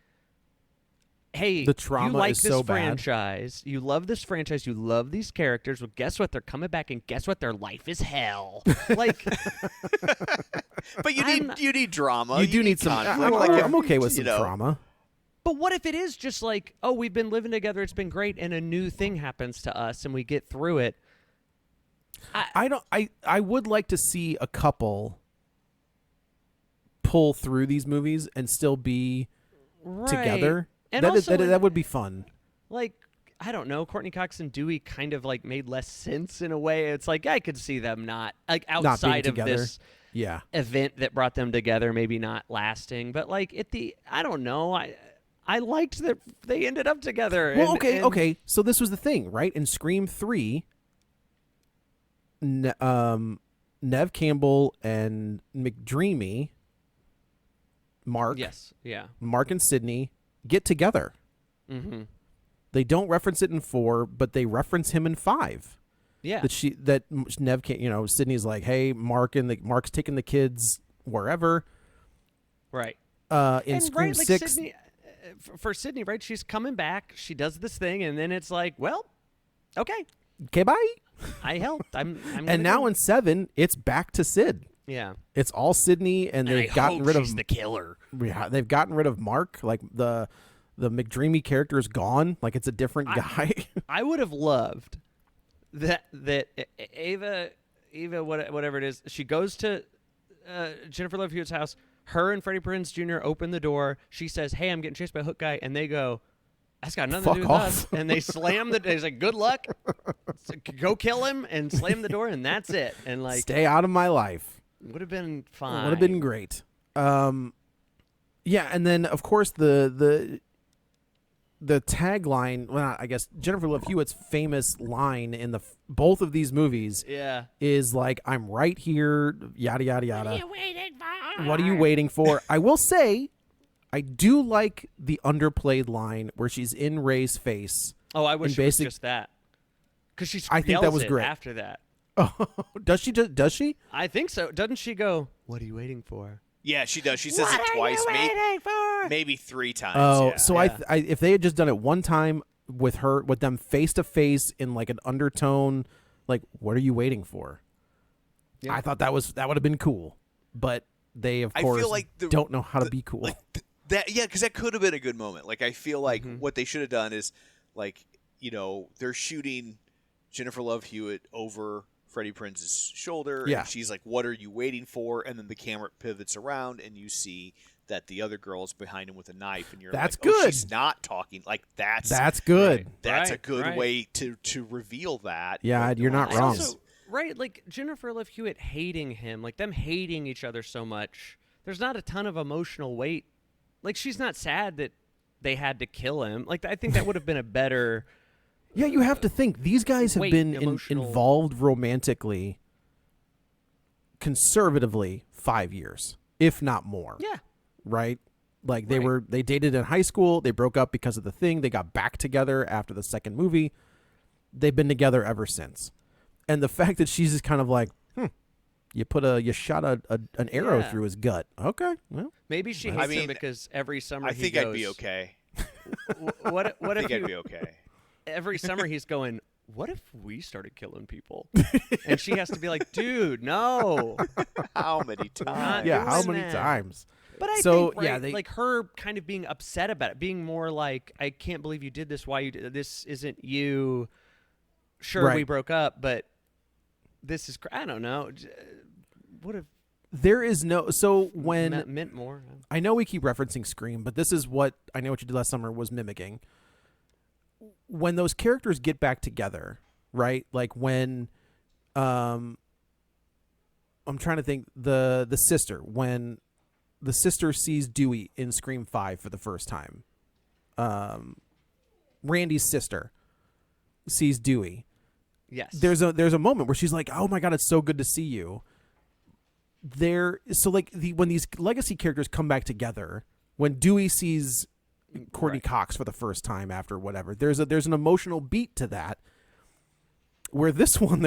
D: hey,
C: the trauma
D: you like
C: is
D: this
C: so
D: franchise. Bad. You love this franchise. You love these characters. Well, guess what? They're coming back, and guess what? Their life is hell. Like,
B: but you need drama.
C: You do need some. I'm okay with some drama.
D: But what if it is just like, oh, we've been living together, it's been great, and a new thing happens to us, and we get through it?
C: I would like to see a couple pull through these movies and still be together.
D: And
C: that would be fun.
D: Like, I don't know, Courtney Cox and Dewey kind of like made less sense in a way. It's like I could see them not like outside of
C: together.
D: this
C: Yeah.
D: event that brought them together, maybe not lasting, but like I don't know. I liked that they ended up together.
C: Well,
D: and,
C: okay. So this was the thing, right? In Scream 3, Nev Campbell and McDreamy, Mark and Sydney get together.
D: Mm-hmm.
C: They don't reference it in 4, but they reference him in 5.
D: Yeah.
C: That Nev can't, Sydney's like, hey, Mark's taking the kids wherever.
D: Right.
C: In Scream 6.
D: Sydney, for Sydney, right? She's coming back. She does this thing, and then it's like, well, okay,
C: bye.
D: I helped. I'm
C: and now in 7, it's back to Sid.
D: Yeah.
C: It's all Sydney, and they've gotten rid
D: she's
C: of
D: the killer.
C: Yeah, they've gotten rid of Mark. Like the McDreamy character is gone. Like it's a different guy.
D: I would have loved that Ava, whatever it is, she goes to Jennifer Love Hewitt's house. Her and Freddie Prinze Jr. open the door. She says, "Hey, I'm getting chased by a hook guy," and they go, "That's got nothing to do with us." And they slam the. He's like, "Good luck, go kill him," and slam the door, and that's it. And like,
C: stay out of my life.
D: Would have been fine.
C: Would have been great. Yeah, and then of course the tagline. Well, I guess Jennifer Love Hewitt's famous line in both of these movies.
D: Yeah.
C: Is like, "I'm right here." Yada yada yada.
D: What are you waiting for?
C: What are you waiting for? I will say, I do like the underplayed line where she's in Ray's face.
D: Oh, I wish it was just that. Because she
C: I think that was great.
D: After that.
C: Oh, does she? Does she?
D: I think so. Doesn't she go, "What are you waiting for?"
B: Yeah, she does. She says it twice, maybe 3 times.
C: Oh,
B: yeah.
C: so
D: Yeah.
C: I if they had just done it one time with them face to face in like an undertone, like, "What are you waiting for?"
D: Yeah.
C: I thought that would have been cool, but they of course
B: feel like
C: don't know how to be cool.
B: Because that could have been a good moment. Like, I feel like what they should have done is, like, they're shooting Jennifer Love Hewitt over Freddie Prinze's shoulder.
C: Yeah.
B: And she's like, "What are you waiting for?" And then the camera pivots around, and you see that the other girl is behind him with a knife, and you're
C: That's
B: like, "Oh,
C: good.
B: she's not talking." Like, that's
C: good.
B: That's a
D: Right,
B: good
D: right.
B: way to reveal that.
C: Yeah,
B: But
C: you're not wrong.
D: Also, right, like Jennifer Love Hewitt hating him, like them hating each other so much, there's not a ton of emotional weight. Like, she's not sad that they had to kill him. Like, I think that would have been a better...
C: Yeah, you have to think these guys have been
D: emotional-
C: involved romantically, conservatively, 5 years, if not more.
D: Yeah.
C: Right? Like they dated in high school. They broke up because of the thing. They got back together after the second movie. They've been together ever since. And the fact that she's just kind of like, you shot an arrow through his gut. Okay, well,
D: Maybe she hates him because every summer
B: I
D: he
B: think
D: goes...
B: I'd be okay.
D: What
B: I
D: if
B: think I'd be okay.
D: every summer he's going, "What if we started killing people?" And she has to be like, "Dude, no."
B: How many times?
C: yeah. How
D: doing
C: many
D: that.
C: times?
D: But I
C: So,
D: think,
C: yeah,
D: like her kind of being upset about it, being more like, "I can't believe you did this. Why you did this? Isn't you? Sure, we
C: Right.
D: broke up, but this is. I don't know. Would have
C: There is no. So when
D: meant more.
C: I know we keep referencing Scream, but this is what I Know What You Did Last Summer was mimicking. When those characters get back together, right? Like when, I'm trying to think, the sister, when the sister sees Dewey in Scream 5 for the first time, Randy's sister sees Dewey.
D: Yes.
C: There's a moment where she's like, "Oh my God, it's so good to see you." When these legacy characters come back together, when Dewey sees Courtney Cox for the first time after whatever, there's an emotional beat to that. Where this one,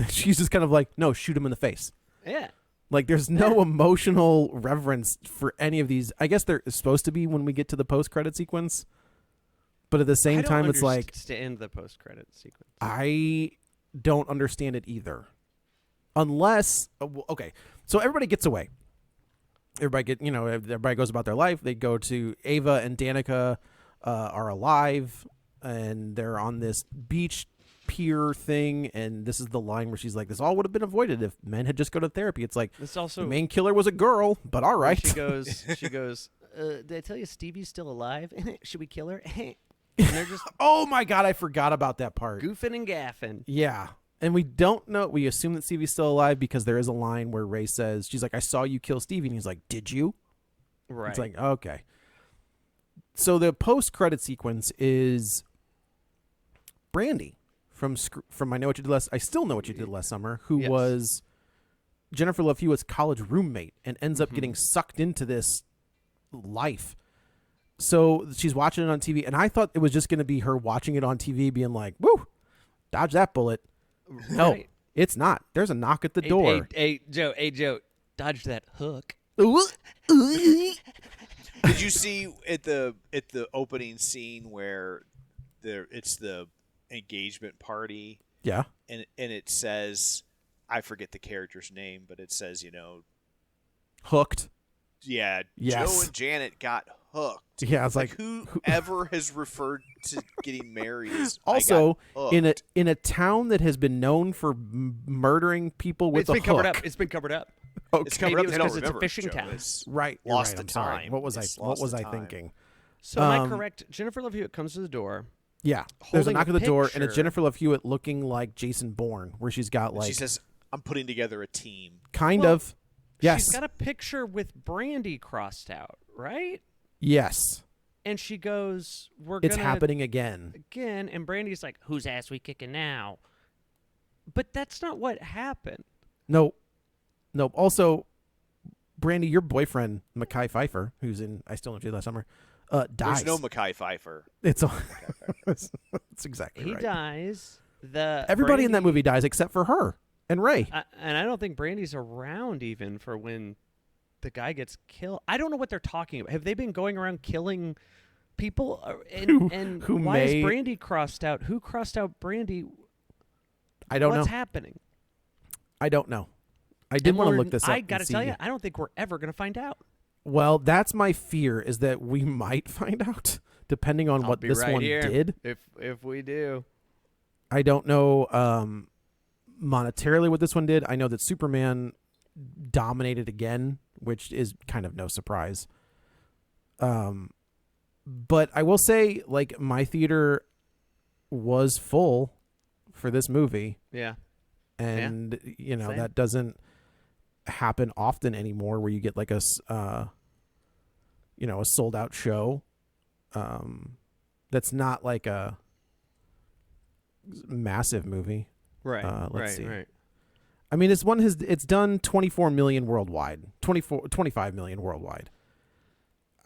C: she's just kind of like, "No, shoot him in the face."
D: Yeah.
C: Like there's no emotional reverence for any of these. I guess there is supposed to be when we get to the post-credit sequence, but at the same time, it's like
D: stand the post-credit sequence.
C: I don't understand it either. Unless, okay, so everybody gets away. Everybody goes about their life. They go to Ava and Danica are alive, and they're on this beach pier thing. And this is the line where she's like, "This all would have been avoided if men had just go to therapy." It's like,
D: This also
C: the main killer was a girl, but all right.
D: She goes. Did I tell you Stevie's still alive? Should we kill her? And they're just
C: Oh my God, I forgot about that part.
D: goofing and gaffing.
C: Yeah. And we don't know. We assume that Stevie's still alive because there is a line where Ray says, she's like, I saw you kill Stevie. And he's like, did you?
D: Right.
C: It's like, okay. So the post-credit sequence is Brandy from I Know What You Did Last. I Still Know What You Did Last Summer, who
D: Yes.
C: was Jennifer Love Hewitt's college roommate and ends up getting sucked into this life. So she's watching it on TV, and I thought it was just going to be her watching it on TV, being like, "Woo, dodge that bullet." No,
D: Right.
C: it's not. There's a knock at the door.
D: Hey, Joe, dodge that hook.
B: Did you see at the opening scene where it's the engagement party
C: Yeah.
B: and it says, I forget the character's name, but it says,
C: Hooked.
B: yeah,
C: Yes.
B: Joe and Janet got hooked.
C: Yeah, it's like,
B: whoever has referred to getting married is
C: also
B: I got hooked.
C: in a town that has been known for murdering people with
D: It's
C: a
D: been
C: hook.
D: covered up. It's been covered up.
C: Okay.
B: It's covered
D: Maybe
B: up.
D: it
B: They
D: was
B: don't
D: 'cause it's a
B: remember,
D: fishing
B: Joe.
D: town.
B: It's
C: Right. you're
B: lost
C: right,
B: the
C: I'm sorry.
B: time.
C: What was
B: It's
C: I? What
B: lost
C: was
B: the
C: I
B: time.
C: thinking?
D: So am I correct? Jennifer Love Hewitt comes to the door.
C: Yeah. There's a
D: Holding
C: knock
D: a
C: at the door, and it's
D: picture.
C: Jennifer Love Hewitt looking like Jason Bourne, where she's got
B: And
C: like
B: she says, I'm putting together a team.
C: kind
D: Well,
C: of. Yes.
D: She's got a picture with Brandy crossed out, right?
C: Yes.
D: And she goes, "We're
C: It's
D: gonna
C: happening again.
D: again." And Brandy's like, "Whose ass we kicking now?" But that's not what happened.
C: No. Nope. Also, Brandy, your boyfriend, Mekhi Phifer, who's in I Still Know What You Did Last Summer, dies.
B: There's no Mekhi Phifer.
C: It's that's exactly
D: He
C: right.
D: dies.
C: Everybody in that
D: Brandy-
C: movie dies except for her and Ray.
D: and I don't think Brandy's around even for when the guy gets killed. I don't know what they're talking about. Have they been going around killing people? And
C: who
D: why
C: may-
D: is Brandy crossed out? Who crossed out Brandy?
C: I don't
D: What's
C: know.
D: happening?
C: I don't know. I did want to
D: We're-
C: look this up.
D: I
C: and
D: gotta
C: see.
D: tell you, I don't think we're ever gonna find out.
C: Well, that's my fear, is that we might find out, depending on
D: I'll
C: what
D: be
C: this
D: right
C: one
D: here
C: did.
D: If we do.
C: I don't know monetarily what this one did. I know that Superman dominated again, which is kind of no surprise. But I will say, like, my theater was full for this movie,
D: Yeah.
C: and
D: Same.
C: that doesn't happen often anymore, where you get like a sold out show. That's not like a massive movie.
D: Right.
C: Let's see.
D: Right.
C: I mean, it's done 24 million worldwide, 25 million worldwide.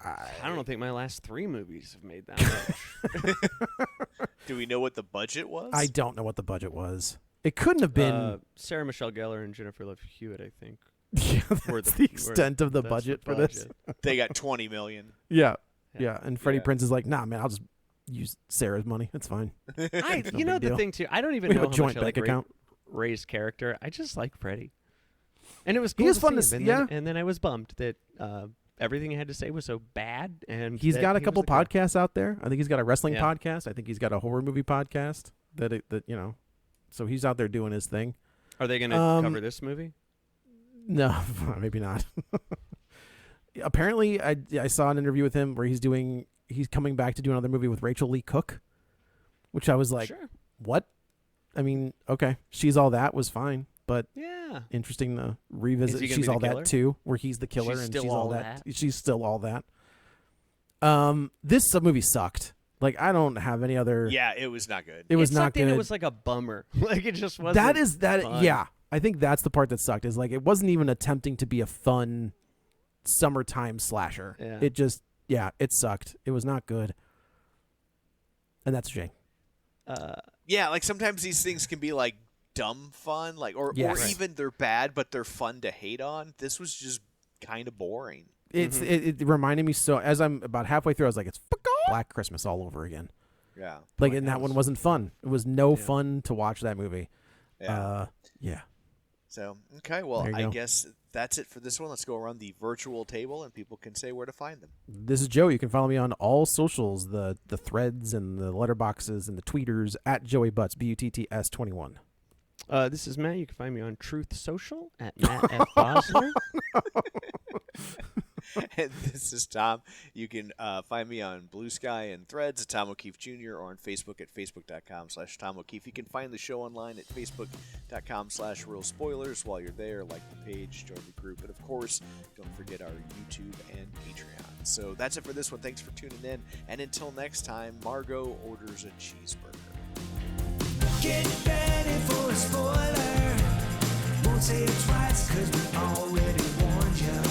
D: I don't think my last 3 movies have made that much.
B: Do we know what the budget was?
C: I don't know what the budget was. It couldn't have been.
D: Sarah Michelle Gellar and Jennifer Love Hewitt, I think.
C: Yeah,
D: were
C: that's
D: the-
C: the extent of the
D: that's
C: budget
D: the
C: for this.
D: budget.
B: They got 20 million.
C: Yeah.
D: Yeah.
C: And Freddie
D: Yeah.
C: Prinze is like, nah, man, I'll just use Sarah's money. It's fine.
D: You
C: big
D: know the
C: deal.
D: thing too. I don't even
C: We
D: know
C: have
D: how
C: a joint
D: much I like
C: bank account.
D: Ray's character. I just like Freddie, and it was
C: He
D: cool
C: is fun to
D: see him.
C: see, yeah.
D: And then I was bummed that everything he had to say was so bad. And
C: He's
D: that
C: got a
D: he was
C: couple
D: the guy.
C: podcasts out there. I think he's got a wrestling
D: Yeah.
C: podcast. I think he's got a horror movie podcast so he's out there doing his thing.
D: Are they going to cover this movie?
C: No, maybe not. Apparently, I saw an interview with him where he's coming back to do another movie with Rachel Lee Cook, which I was like,
D: Sure.
C: what? I mean, okay, She's All That was fine, but
D: Yeah.
C: interesting to
D: Is
C: revisit
D: he gonna
C: She's
D: be the
C: All
D: killer?
C: That too, where he's the killer
D: She's
C: and
D: still
C: she's
D: all
C: that.
D: that?
C: She's still all that. This movie sucked. Like, I don't have any other.
B: Yeah, it was not good.
C: It was
D: It
C: not
D: sucked and
C: good.
D: It was like a bummer. Like it just wasn't.
C: That is that.
D: fun.
C: Yeah, I think that's the part that sucked. Is like it wasn't even attempting to be a fun summertime slasher.
D: Yeah.
C: It just it sucked. It was not good, and that's a shame.
B: Yeah, like sometimes these things can be like dumb fun, like or
C: Yes.
B: even they're bad, but they're fun to hate on. This was just kind of boring.
C: It's it reminded me so. As I'm about halfway through, I was like, it's Black Christmas all over again.
B: Yeah.
C: Like, and that one wasn't fun. It was no fun to watch that movie.
B: Yeah.
C: Yeah.
B: So, okay, well,
C: There you
B: I
C: go.
B: guess that's it for this one. Let's go around the virtual table and people can say where to find them.
C: This is Joe. You can follow me on all socials, the threads and the letterboxes and the tweeters at Joey Butts, BUTTS21.
D: This is Matt. You can find me on Truth Social at Matt F Basler.
B: And this is Tom. You can find me on Blue Sky and Threads at Tom O'Keefe Jr. or on Facebook at facebook.com/Tom O'Keefe. You can find the show online at facebook.com/Real Spoilers. While you're there, like the page, join the group, and of course, don't forget our YouTube and Patreon. So that's it for this one. Thanks for tuning in. And until next time, Margot orders a cheeseburger.
A: Get ready for a spoiler. Won't say it twice, cause we already warned you.